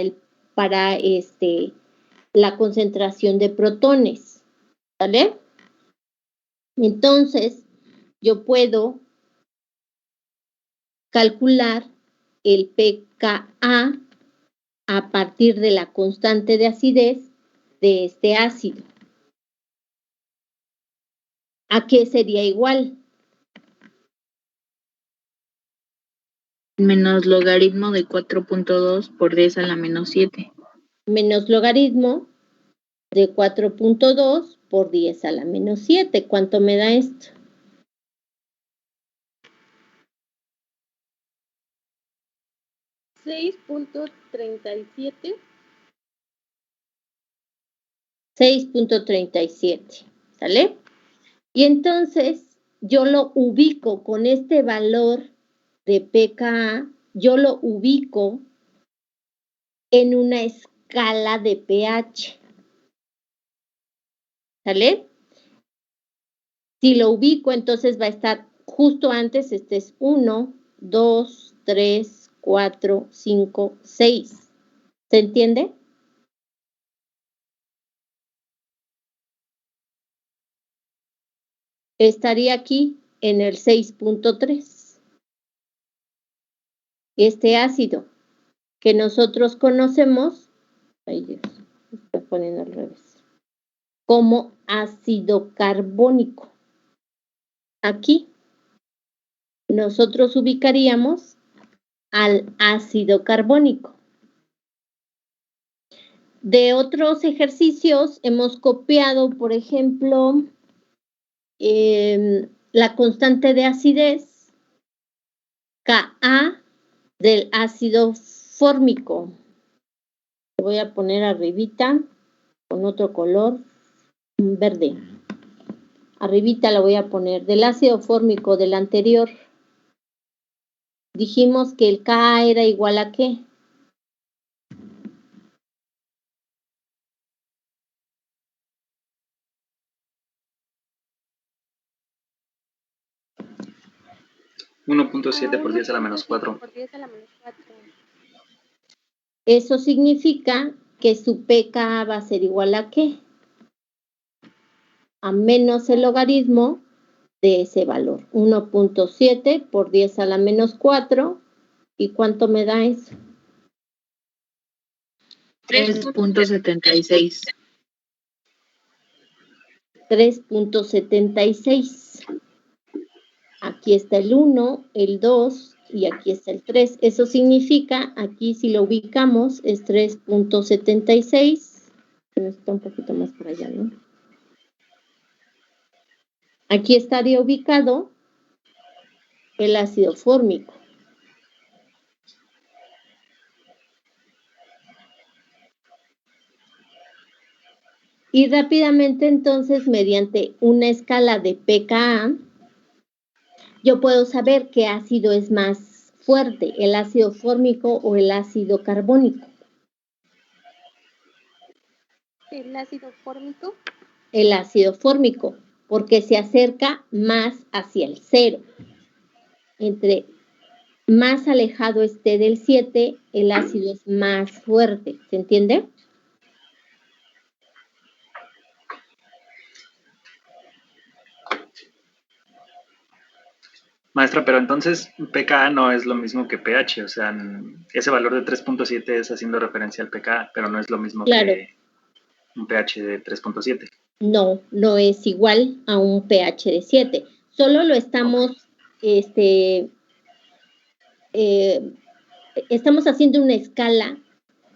la concentración de protones. ¿Vale? Entonces, yo puedo calcular el pKa a partir de la constante de acidez de este ácido. ¿A qué sería igual? Menos logaritmo de 4.2 por 10 a la menos 7. Menos logaritmo de 4.2 por 10 a la menos 7. ¿Cuánto me da esto? $6.37. 6.37, ¿sale? Y entonces yo lo ubico con este valor de pKa, yo lo ubico en una escala de pH. ¿Sale? Si lo ubico, entonces va a estar justo antes, este es 1, 2, 3, 4, 5, 6. ¿Se entiende? Estaría aquí en el 6.3. Este ácido que nosotros conocemos, ay Dios, me estoy poniendo al revés, como ácido carbónico. Aquí nosotros ubicaríamos al ácido carbónico. De otros ejercicios hemos copiado, por ejemplo, la constante de acidez, Ka del ácido fórmico. Lo voy a poner arribita con otro color verde. Arribita la voy a poner del ácido fórmico del anterior. Dijimos que el Ka era igual a ¿qué? $1.7 por 10 a la menos 4. Eso significa que su pKa va a ser igual a ¿qué? A menos el logaritmo de ese valor. 1.7 por 10 a la menos 4. ¿Y cuánto me da eso? 3.76. 3.76. Aquí está el 1, el 2 y aquí está el 3. Eso significa, aquí si lo ubicamos, es 3.76. Está un poquito más para allá, ¿no? Aquí estaría ubicado el ácido fórmico. Y rápidamente entonces, mediante una escala de pKa, yo puedo saber qué ácido es más fuerte, el ácido fórmico o el ácido carbónico. ¿El ácido fórmico? El ácido fórmico, porque se acerca más hacia el 0. Entre más alejado esté del 7, el ácido es más fuerte. ¿Se entiende? Maestra, pero entonces pKa no es lo mismo que pH, o sea, ese valor de 3.7 es haciendo referencia al pKa, pero no es lo mismo que un pH de 3.7. No, no es igual a un pH de 7. Solo lo estamos, estamos haciendo una escala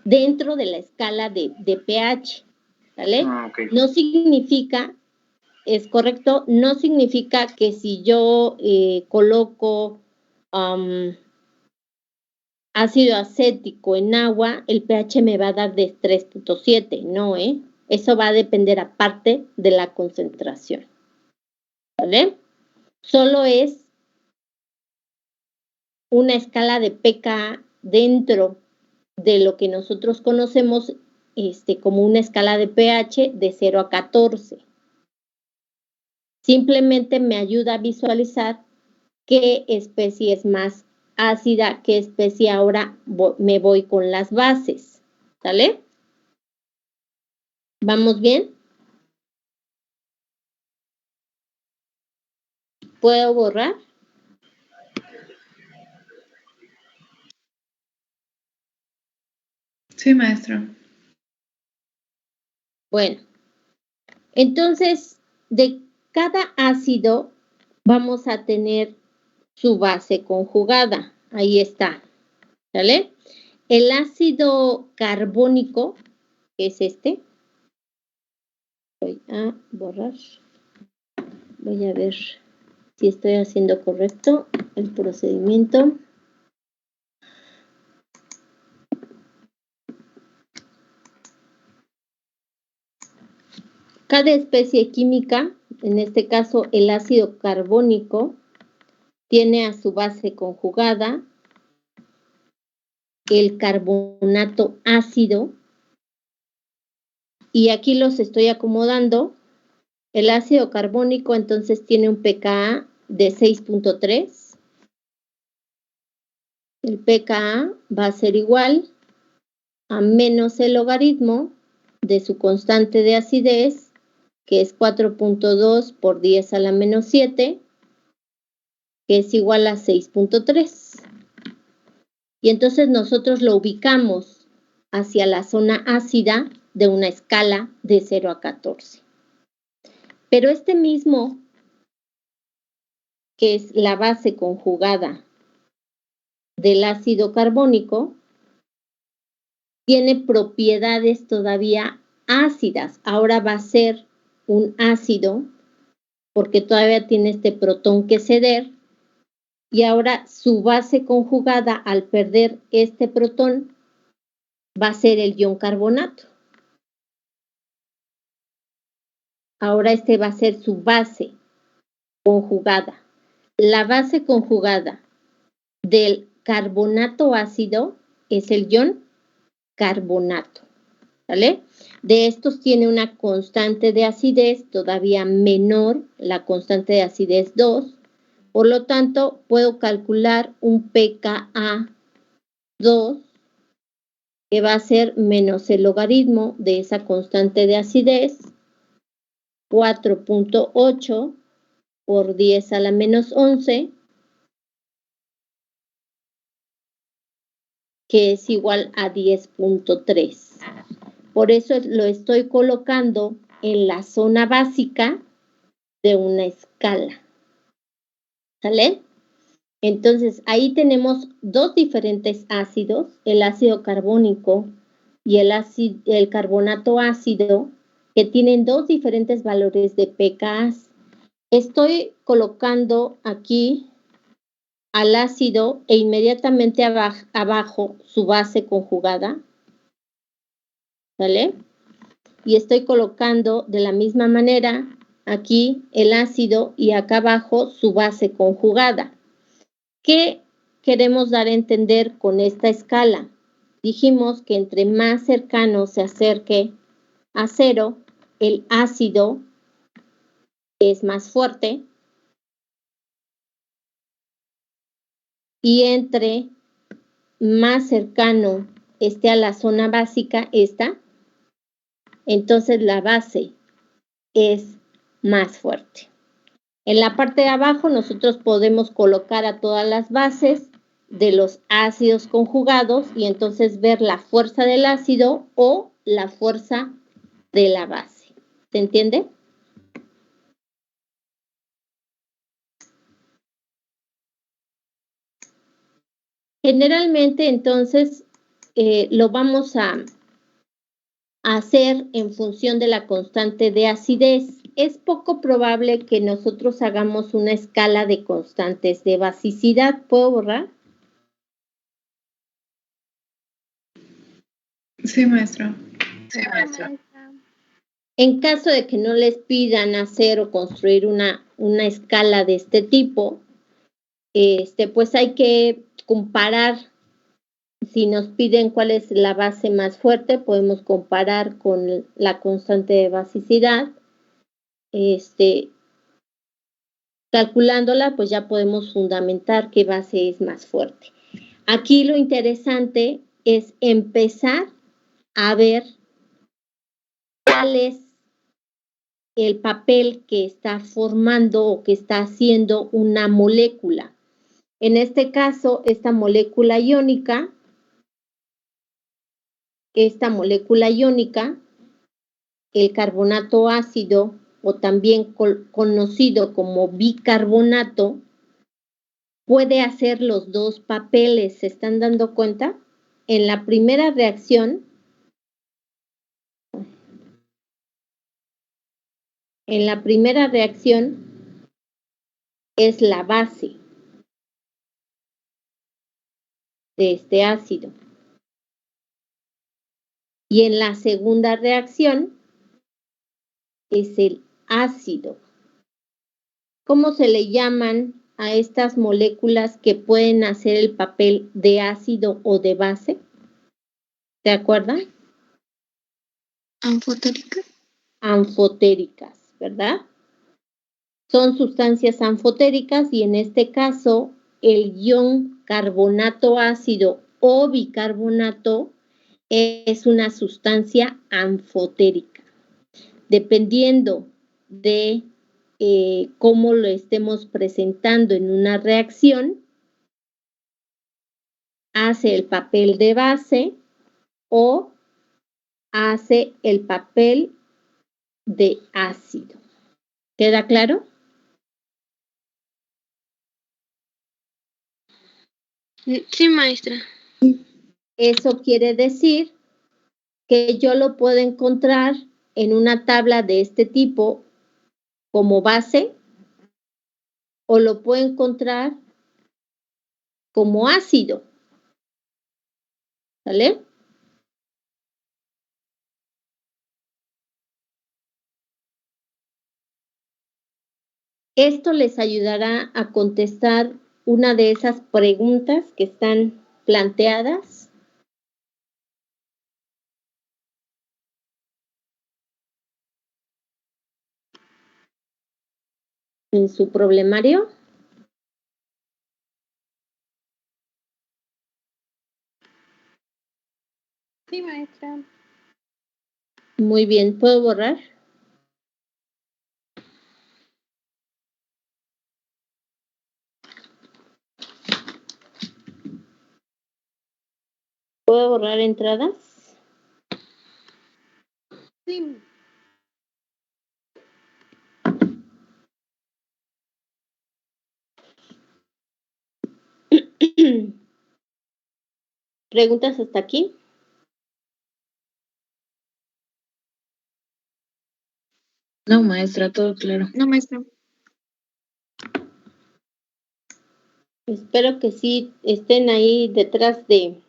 dentro de la escala de pH, ¿vale? Okay. No significa, es correcto, no significa que si yo coloco ácido acético en agua, el pH me va a dar de 3.7, no, Eso va a depender aparte de la concentración, ¿vale? Solo es una escala de pKa dentro de lo que nosotros conocemos como una escala de pH de 0 a 14. Simplemente me ayuda a visualizar qué especie es más ácida, qué especie ahora me voy con las bases, ¿sale? ¿Vamos bien? ¿Puedo borrar? Sí, maestra. Bueno, entonces, de cada ácido vamos a tener su base conjugada. Ahí está, ¿vale? El ácido carbónico, que es este, voy a borrar. Voy a ver si estoy haciendo correcto el procedimiento. Cada especie química, en este caso el ácido carbónico, tiene a su base conjugada el carbonato ácido. Y aquí los estoy acomodando. El ácido carbónico entonces tiene un pKa de 6.3. El pKa va a ser igual a menos el logaritmo de su constante de acidez, que es 4.2 por 10 a la menos 7, que es igual a 6.3. Y entonces nosotros lo ubicamos hacia la zona ácida de una escala de 0 a 14. Pero este mismo, que es la base conjugada del ácido carbónico, tiene propiedades todavía ácidas. Ahora va a ser un ácido porque todavía tiene este protón que ceder, y ahora su base conjugada, al perder este protón, va a ser el ion carbonato. Ahora este va a ser su base conjugada. La base conjugada del carbonato ácido es el ion carbonato, ¿vale? De estos tiene una constante de acidez todavía menor, la constante de acidez 2, por lo tanto puedo calcular un pKa 2 que va a ser menos el logaritmo de esa constante de acidez, 4.8 por 10 a la menos 11, que es igual a 10.3. Por eso lo estoy colocando en la zona básica de una escala. ¿Sale? Entonces, ahí tenemos dos diferentes ácidos, el ácido carbónico y el carbonato ácido, que tienen dos diferentes valores de pKa. Estoy colocando aquí al ácido e inmediatamente abajo su base conjugada, ¿vale? Y estoy colocando de la misma manera aquí el ácido y acá abajo su base conjugada. ¿Qué queremos dar a entender con esta escala? Dijimos que entre más cercano se acerque a 0, el ácido es más fuerte, y entre más cercano esté a la zona básica, entonces la base es más fuerte. En la parte de abajo nosotros podemos colocar a todas las bases de los ácidos conjugados y entonces ver la fuerza del ácido o la fuerza de la base. ¿Se entiende? Generalmente entonces lo vamos a hacer en función de la constante de acidez. Es poco probable que nosotros hagamos una escala de constantes de basicidad. ¿Puedo borrar? Sí, maestra. En caso de que no les pidan hacer o construir una escala de este tipo, pues hay que comparar. Si nos piden cuál es la base más fuerte, podemos comparar con la constante de basicidad. Calculándola, pues ya podemos fundamentar qué base es más fuerte. Aquí lo interesante es empezar a ver cuál es el papel que está formando o que está haciendo una molécula. En este caso, esta molécula iónica, el carbonato ácido, o también conocido como bicarbonato, puede hacer los dos papeles. ¿Se están dando cuenta? En la primera reacción, es la base de este ácido. Y en la segunda reacción es el ácido. ¿Cómo se le llaman a estas moléculas que pueden hacer el papel de ácido o de base? ¿Se acuerdan? Anfotéricas. Anfotéricas, ¿verdad? Son sustancias anfotéricas y en este caso el ion carbonato ácido o bicarbonato es una sustancia anfotérica. Dependiendo de cómo lo estemos presentando en una reacción, hace el papel de base o hace el papel de ácido. ¿Queda claro? Sí, maestra. Eso quiere decir que yo lo puedo encontrar en una tabla de este tipo como base o lo puedo encontrar como ácido. ¿Vale? Esto les ayudará a contestar una de esas preguntas que están planteadas en su problemario. Sí, maestra. Muy bien, ¿puedo borrar? ¿Puedo borrar entradas? Sí. ¿Preguntas hasta aquí? No, maestra, todo claro. No, maestra. Espero que sí estén ahí detrás de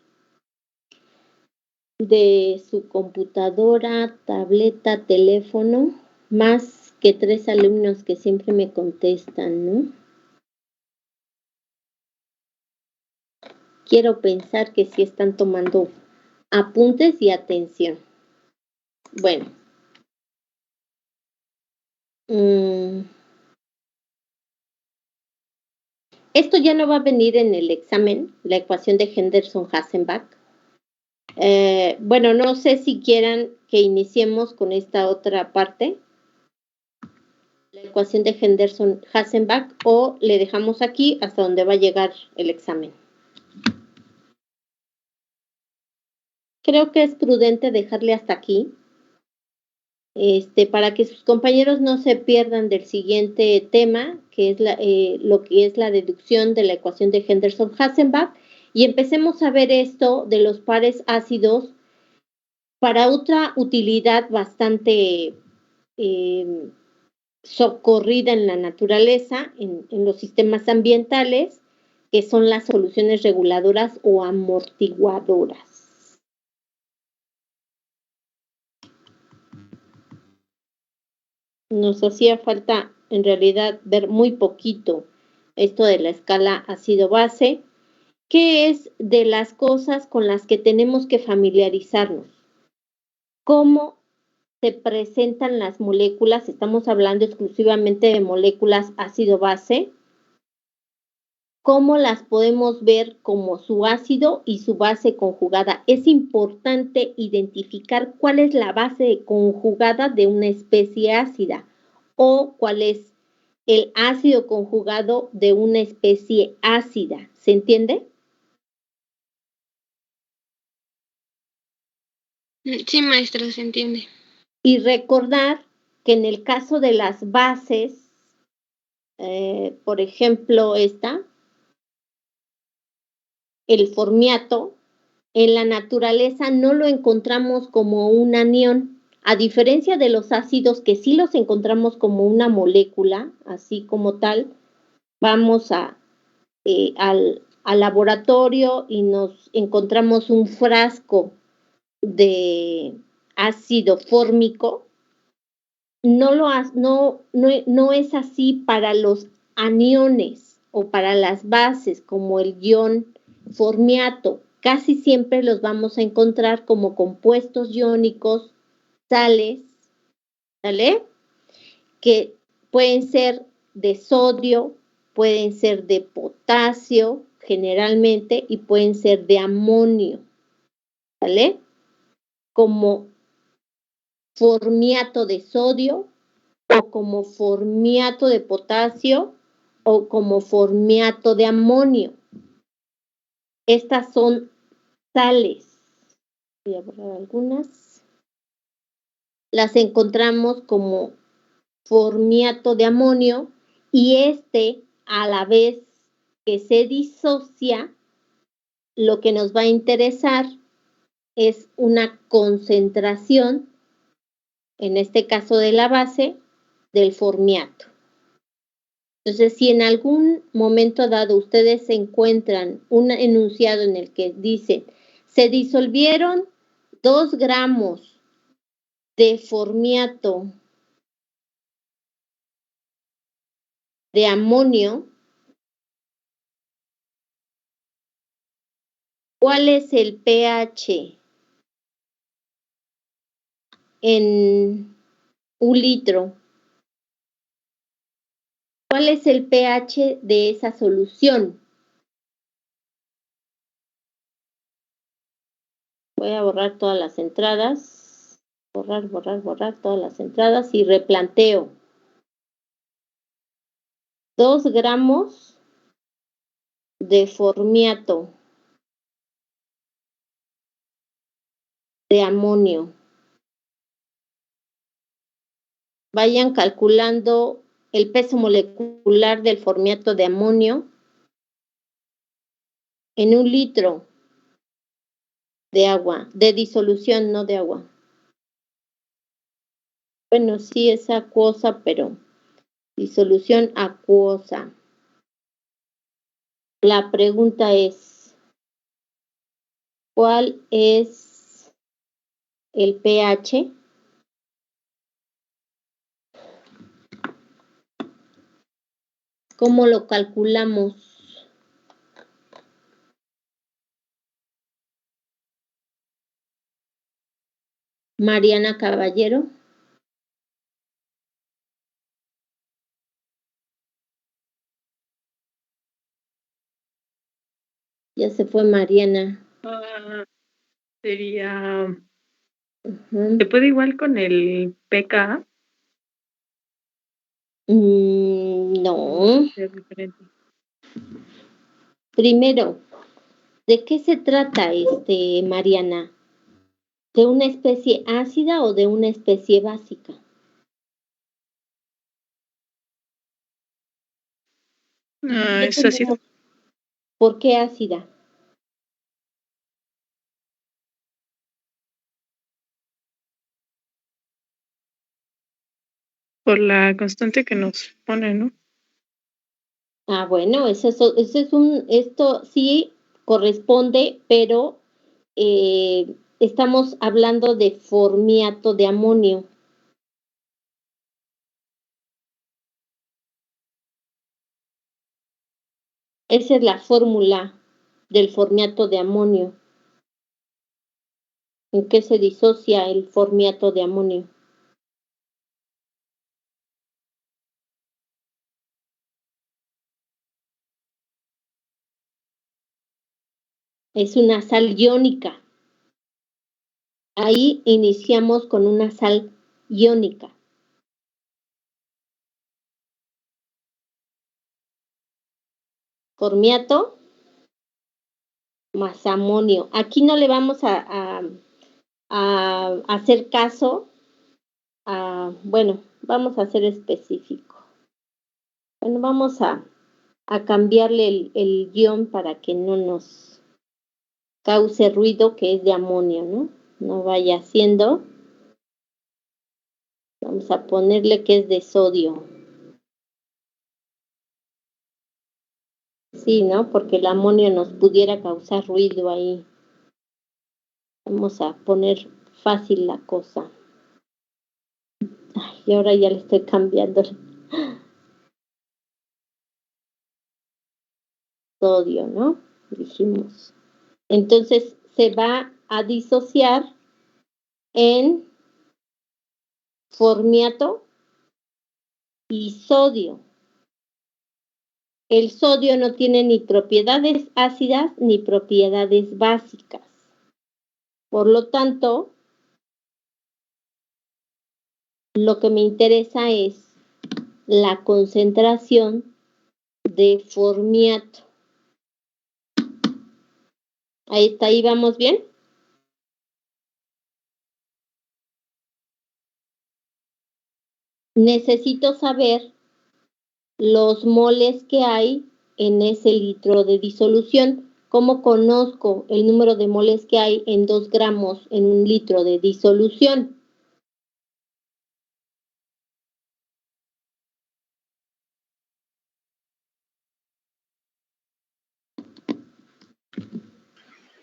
su computadora, tableta, teléfono, más que 3 alumnos que siempre me contestan, ¿no? Quiero pensar que sí están tomando apuntes y atención. Bueno. Esto ya no va a venir en el examen, la ecuación de Henderson-Hassenbach. Bueno, no sé si quieran que iniciemos con esta otra parte, la ecuación de Henderson-Hassenbach, o le dejamos aquí hasta donde va a llegar el examen. Creo que es prudente dejarle hasta aquí, para que sus compañeros no se pierdan del siguiente tema, que es lo que es la deducción de la ecuación de Henderson-Hassenbach, y empecemos a ver esto de los pares ácidos para otra utilidad bastante socorrida en la naturaleza, en los sistemas ambientales, que son las soluciones reguladoras o amortiguadoras. Nos hacía falta en realidad ver muy poquito esto de la escala ácido-base, que es de las cosas con las que tenemos que familiarizarnos. ¿Cómo se presentan las moléculas? Estamos hablando exclusivamente de moléculas ácido-base. ¿Cómo las podemos ver como su ácido y su base conjugada? Es importante identificar cuál es la base conjugada de una especie ácida o cuál es el ácido conjugado de una especie ácida. ¿Se entiende? Sí, maestra, se entiende. Y recordar que en el caso de las bases, por ejemplo, el formiato, en la naturaleza no lo encontramos como un anión, a diferencia de los ácidos que sí los encontramos como una molécula, así como tal. Vamos al laboratorio y nos encontramos un frasco de ácido fórmico. No es así para los aniones o para las bases como el ion formiato. Casi siempre los vamos a encontrar como compuestos iónicos, sales, ¿vale? Que pueden ser de sodio, pueden ser de potasio generalmente y pueden ser de amonio, ¿vale? Como formiato de sodio o como formiato de potasio o como formiato de amonio. Estas son sales. Voy a borrar algunas. Las encontramos como formiato de amonio y a la vez que se disocia, lo que nos va a interesar es una concentración, en este caso de la base, del formiato. Entonces, si en algún momento dado ustedes encuentran un enunciado en el que dice, se disolvieron 2 gramos de formiato de amonio, ¿cuál es el pH en 1 litro? ¿Cuál es el pH de esa solución? Voy a borrar todas las entradas. Borrar todas las entradas y replanteo. 2 gramos de formiato de amonio. Vayan calculando el peso molecular del formiato de amonio en 1 litro de agua, de disolución, no de agua. Bueno, sí es acuosa, pero disolución acuosa. La pregunta es, ¿cuál es el pH? ¿Cómo lo calculamos? Mariana Caballero. Ya se fue Mariana. Sería. Ujú. ¿Se puede igual con el pKa? No. Es diferente. Primero, ¿de qué se trata, Mariana? ¿De una especie ácida o de una especie básica? ¿Qué Es ácido. tenemos? ¿Por qué ácida? Por la constante que nos pone, ¿no? Ah, bueno, esto sí corresponde, pero estamos hablando de formiato de amonio. Esa es la fórmula del formiato de amonio. ¿En qué se disocia el formiato de amonio? Es una sal iónica. Ahí iniciamos con una sal iónica. Formiato más amonio. Aquí no le vamos a hacer caso bueno, vamos a ser específico. Bueno, vamos a cambiarle el guión para que no nos cause ruido, que es de amonio, ¿no? No vaya siendo. Vamos a ponerle que es de sodio. Sí, ¿no? Porque el amonio nos pudiera causar ruido ahí. Vamos a poner fácil la cosa. Ay, y ahora ya le estoy cambiando. Sodio, ¿no? Dijimos. Entonces se va a disociar en formiato y sodio. El sodio no tiene ni propiedades ácidas ni propiedades básicas. Por lo tanto, lo que me interesa es la concentración de formiato. Ahí vamos bien. Necesito saber los moles que hay en ese litro de disolución. ¿Cómo conozco el número de moles que hay en 2 gramos en 1 litro de disolución?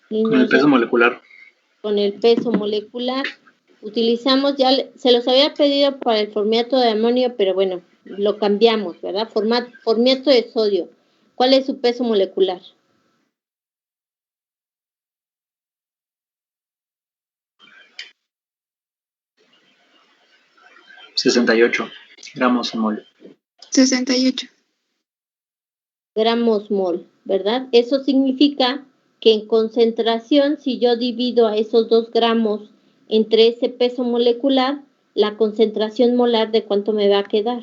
Con el peso molecular. Con el peso molecular. Utilizamos, ya se los había pedido para el formiato de amonio, pero bueno, lo cambiamos, ¿verdad? Formiato de sodio. ¿Cuál es su peso molecular? $68 gramos mol. 68. Gramos mol, ¿verdad? Eso significa que en concentración, si yo divido a esos 2 gramos entre ese peso molecular, la concentración molar, ¿de cuánto me va a quedar?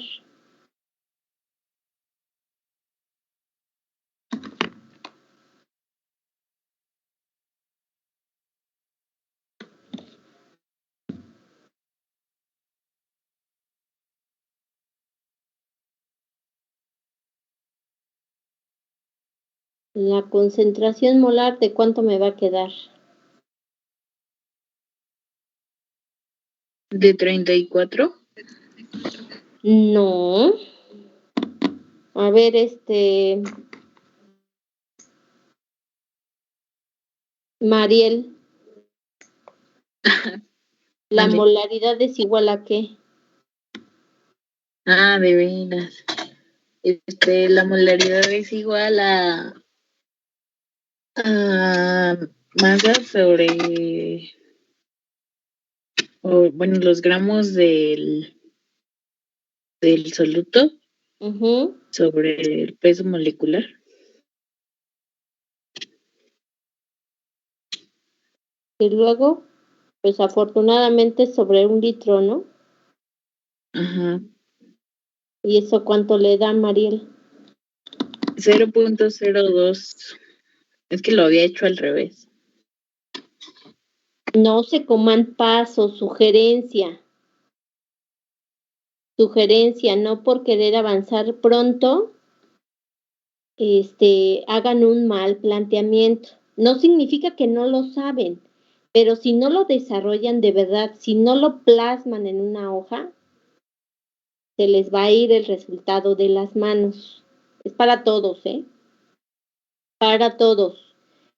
La concentración molar, ¿de cuánto me va a quedar? ¿De 34? No. A ver, Mariel, ¿la Mande. molaridad es igual a qué? Ah, de veras. La molaridad es igual a masa sobre, bueno, los gramos del soluto Ujú. sobre el peso molecular. Y luego, pues afortunadamente sobre 1 litro, ¿no? Ajá. ¿Y eso cuánto le da, Mariel? 0.02. Es que lo había hecho al revés. No se coman pasos, sugerencia. Sugerencia, no por querer avanzar pronto, hagan un mal planteamiento. No significa que no lo saben, pero si no lo desarrollan de verdad, si no lo plasman en una hoja, se les va a ir el resultado de las manos. Es para todos, ¿eh? Para todos.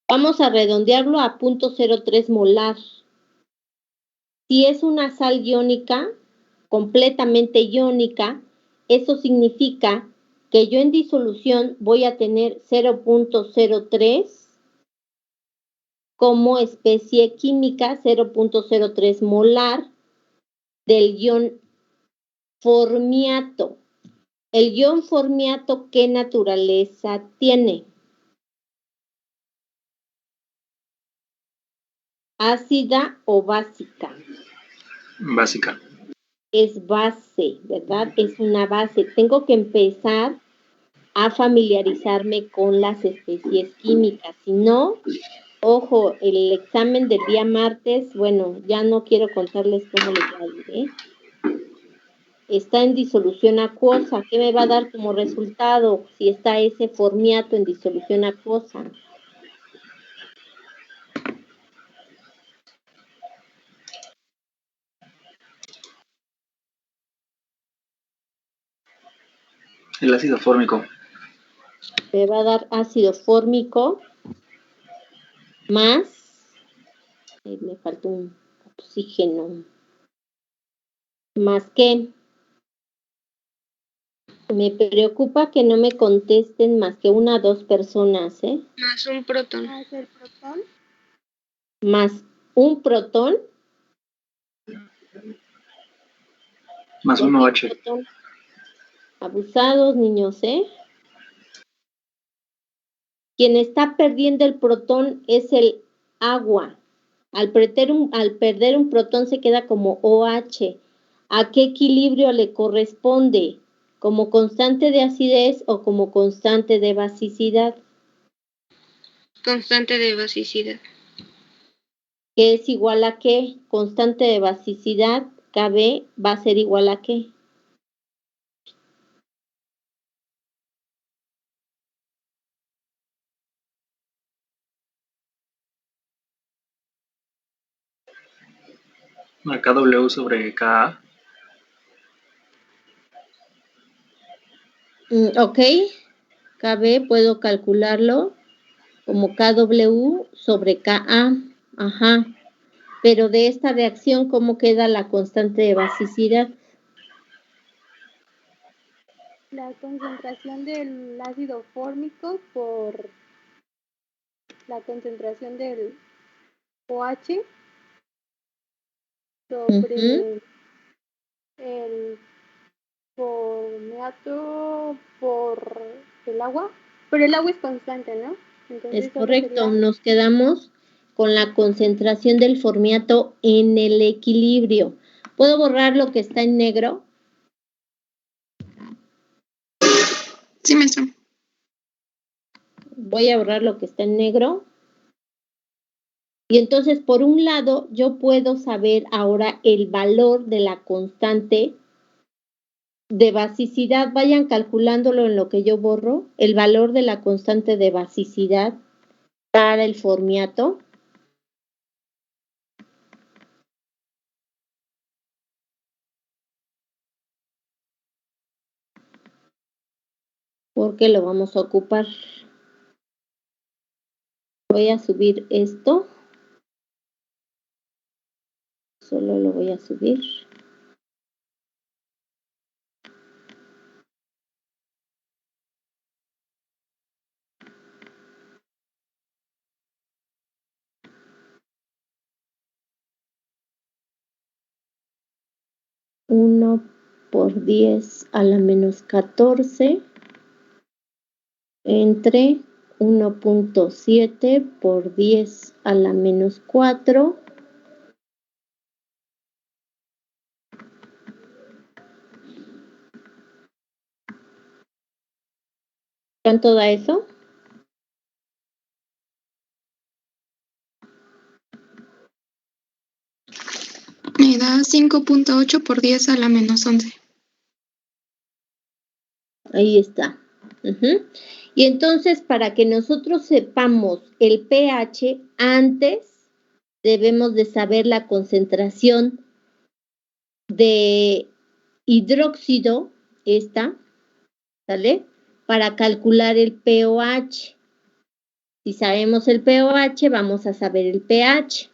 Vamos a redondearlo a 0.03 molar. Si es una sal iónica, completamente iónica, eso significa que yo en disolución voy a tener 0.03 como especie química, 0.03 molar del ion formiato. El ion formiato, ¿qué naturaleza tiene? ¿Ácida o básica? Básica. Es base, ¿verdad? Es una base. Tengo que empezar a familiarizarme con las especies químicas. Si no, ojo, el examen del día martes, bueno, ya no quiero contarles cómo les va a ir, ¿eh? Está en disolución acuosa. ¿Qué me va a dar como resultado si está ese formiato en disolución acuosa? El ácido fórmico. Me va a dar ácido fórmico más, me falta un oxígeno, más que me preocupa que no me contesten más que 1 o 2 personas, ¿eh? Más un protón. ¿Más el protón? Más un protón. Más un OH. Protón. Abusados, niños, ¿eh? Quien está perdiendo el protón es el agua. Al perder un protón se queda como OH. ¿A qué equilibrio le corresponde? ¿Como constante de acidez o como constante de basicidad? Constante de basicidad. ¿Qué es igual a qué? Constante de basicidad, KB, va a ser igual a qué? A KW sobre KA. Ok, KB puedo calcularlo como KW sobre KA, ajá, pero de esta reacción, ¿cómo queda la constante de basicidad? La concentración del ácido fórmico por la concentración del OH sobre el formato por el agua, pero el agua es constante, ¿no? Entonces Es correcto, nos quedamos con la concentración del formiato en el equilibrio. ¿Puedo borrar lo que está en negro? Sí, maestro. Voy a borrar lo que está en negro. Y entonces, por un lado, yo puedo saber ahora el valor de la constante de basicidad, vayan calculándolo en lo que yo borro, el valor de la constante de basicidad para el formiato. Porque lo vamos a ocupar. Voy a subir esto. Solo lo voy a subir. Uno por 10 a la menos 14 entre 1.7 por 10 a la menos 4 ¿Cuánto da eso? Me da 5.8 por 10 a la menos 11. Ahí está. Y entonces, para que nosotros sepamos el pH, antes debemos de saber la concentración de hidróxido, esta, ¿sale? Para calcular el pOH. Si sabemos el pOH, vamos a saber el pH.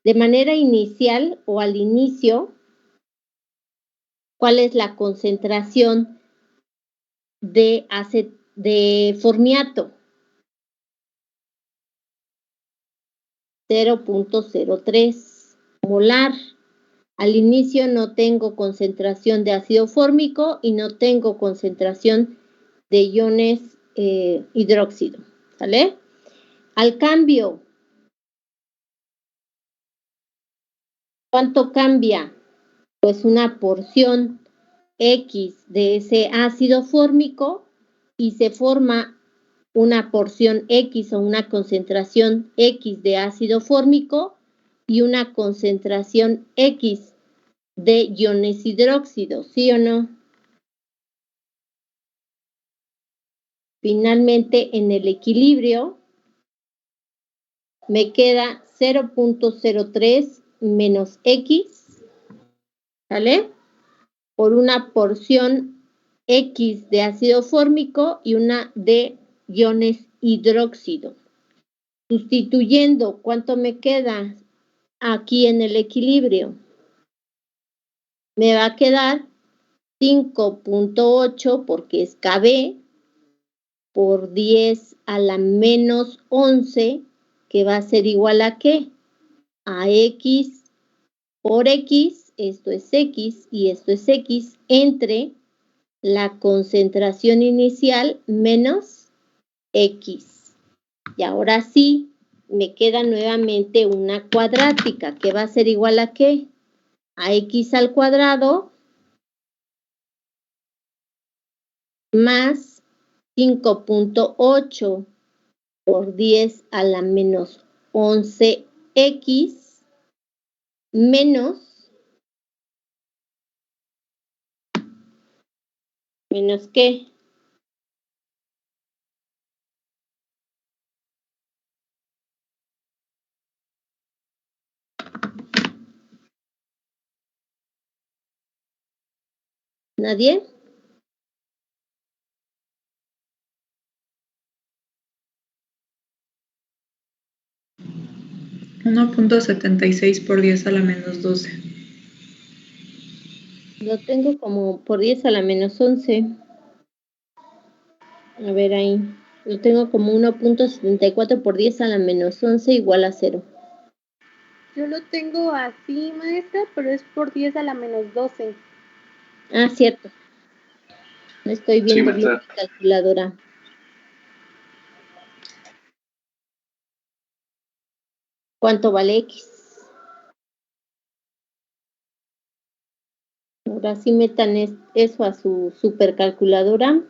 De manera inicial o al inicio, ¿cuál es la concentración de formiato? 0.03 molar. Al inicio no tengo concentración de ácido fórmico y no tengo concentración de iones hidróxido, ¿sale? Al cambio, ¿cuánto cambia? Pues una porción X de ese ácido fórmico y se forma una porción X o una concentración X de ácido fórmico y una concentración X de iones hidróxido, ¿sí o no? Finalmente, en el equilibrio, me queda 0.03 menos X, ¿sale? Por una porción X de ácido fórmico y una de iones hidróxido. Sustituyendo, ¿cuánto me queda aquí en el equilibrio? Me va a quedar 5.8 porque es Kb por 10 a la menos 11, que va a ser igual a ¿qué? A X por X, esto es X y esto es X, entre la concentración inicial menos X. Y ahora sí, me queda nuevamente una cuadrática, que va a ser igual a ¿qué? A X al cuadrado más 5.8 por 10 a la menos 11X menos ¿qué? ¿Nadie? 1.76 por 10 a la menos 12. Lo tengo como por 10 a la menos 11. A ver ahí. Lo tengo como 1.74 por 10 a la menos 11 igual a 0. Yo lo tengo así, maestra, pero es por 10 a la menos 12. Ah, cierto. No estoy viendo bien mi calculadora. ¿Cuánto vale X? Ahora sí metan eso a su supercalculadora.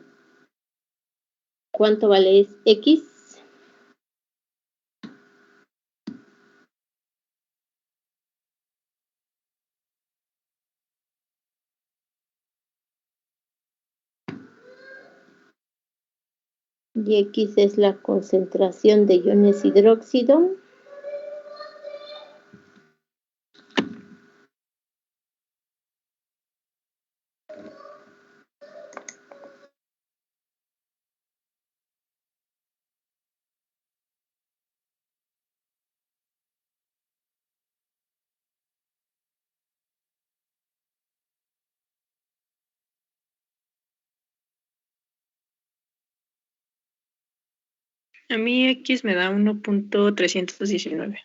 ¿Cuánto vale X? Y X es la concentración de iones hidróxido. A mí X me da 1.319.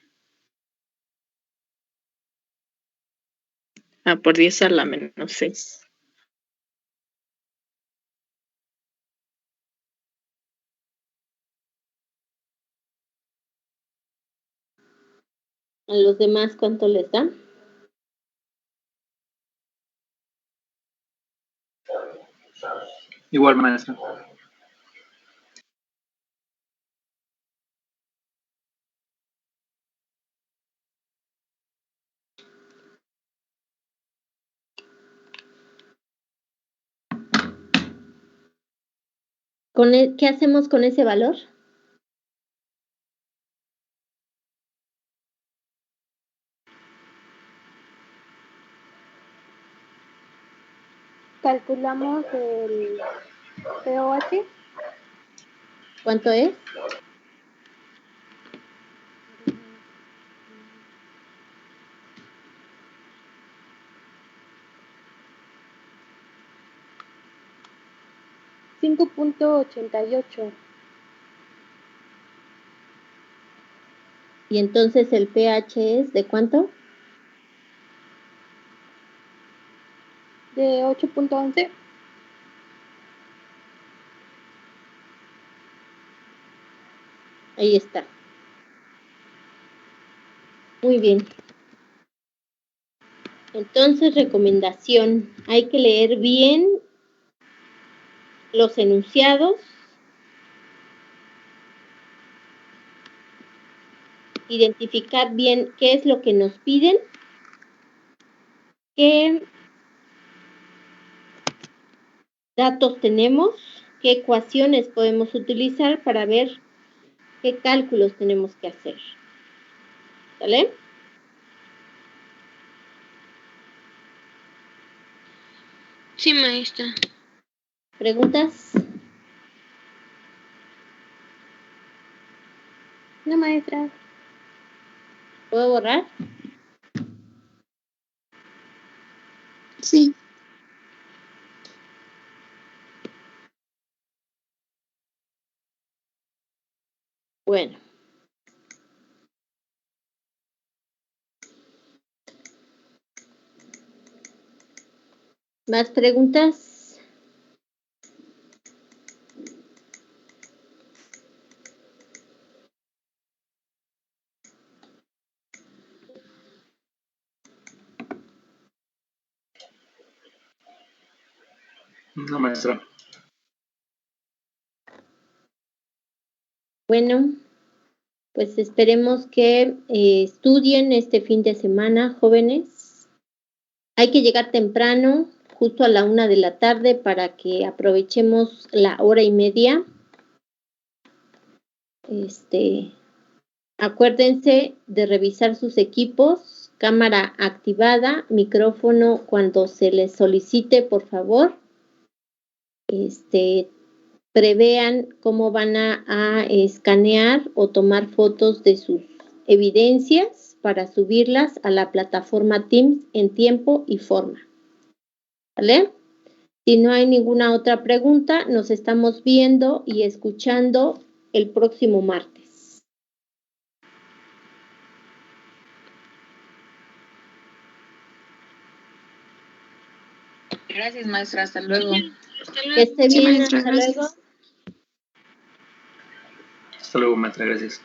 Por 10 a la menos 6. ¿A los demás cuánto les da? Igual, maestra. ¿Qué hacemos con ese valor? Calculamos el pOH. ¿Cuánto es? .88. Y entonces el pH es ¿de cuánto? De 8.11. Ahí está. Muy bien. Entonces, recomendación, hay que leer bien los enunciados, identificar bien qué es lo que nos piden, qué datos tenemos, qué ecuaciones podemos utilizar para ver qué cálculos tenemos que hacer. ¿Vale? Sí, maestra. ¿Preguntas? No, maestra. ¿Puedo borrar? Sí. Bueno. ¿Más preguntas? No, maestra. Bueno, pues esperemos que estudien este fin de semana, jóvenes. Hay que llegar temprano, justo a la 1 de la tarde, para que aprovechemos la hora y media. Acuérdense de revisar sus equipos, cámara activada, micrófono cuando se les solicite, por favor. Prevean cómo van a escanear o tomar fotos de sus evidencias para subirlas a la plataforma Teams en tiempo y forma. ¿Vale? Si no hay ninguna otra pregunta, nos estamos viendo y escuchando el próximo martes. Gracias, maestra. Hasta luego. Hasta luego. Que esté Sí, bien, maestra, hasta gracias. luego. Hasta luego, maestra. Gracias.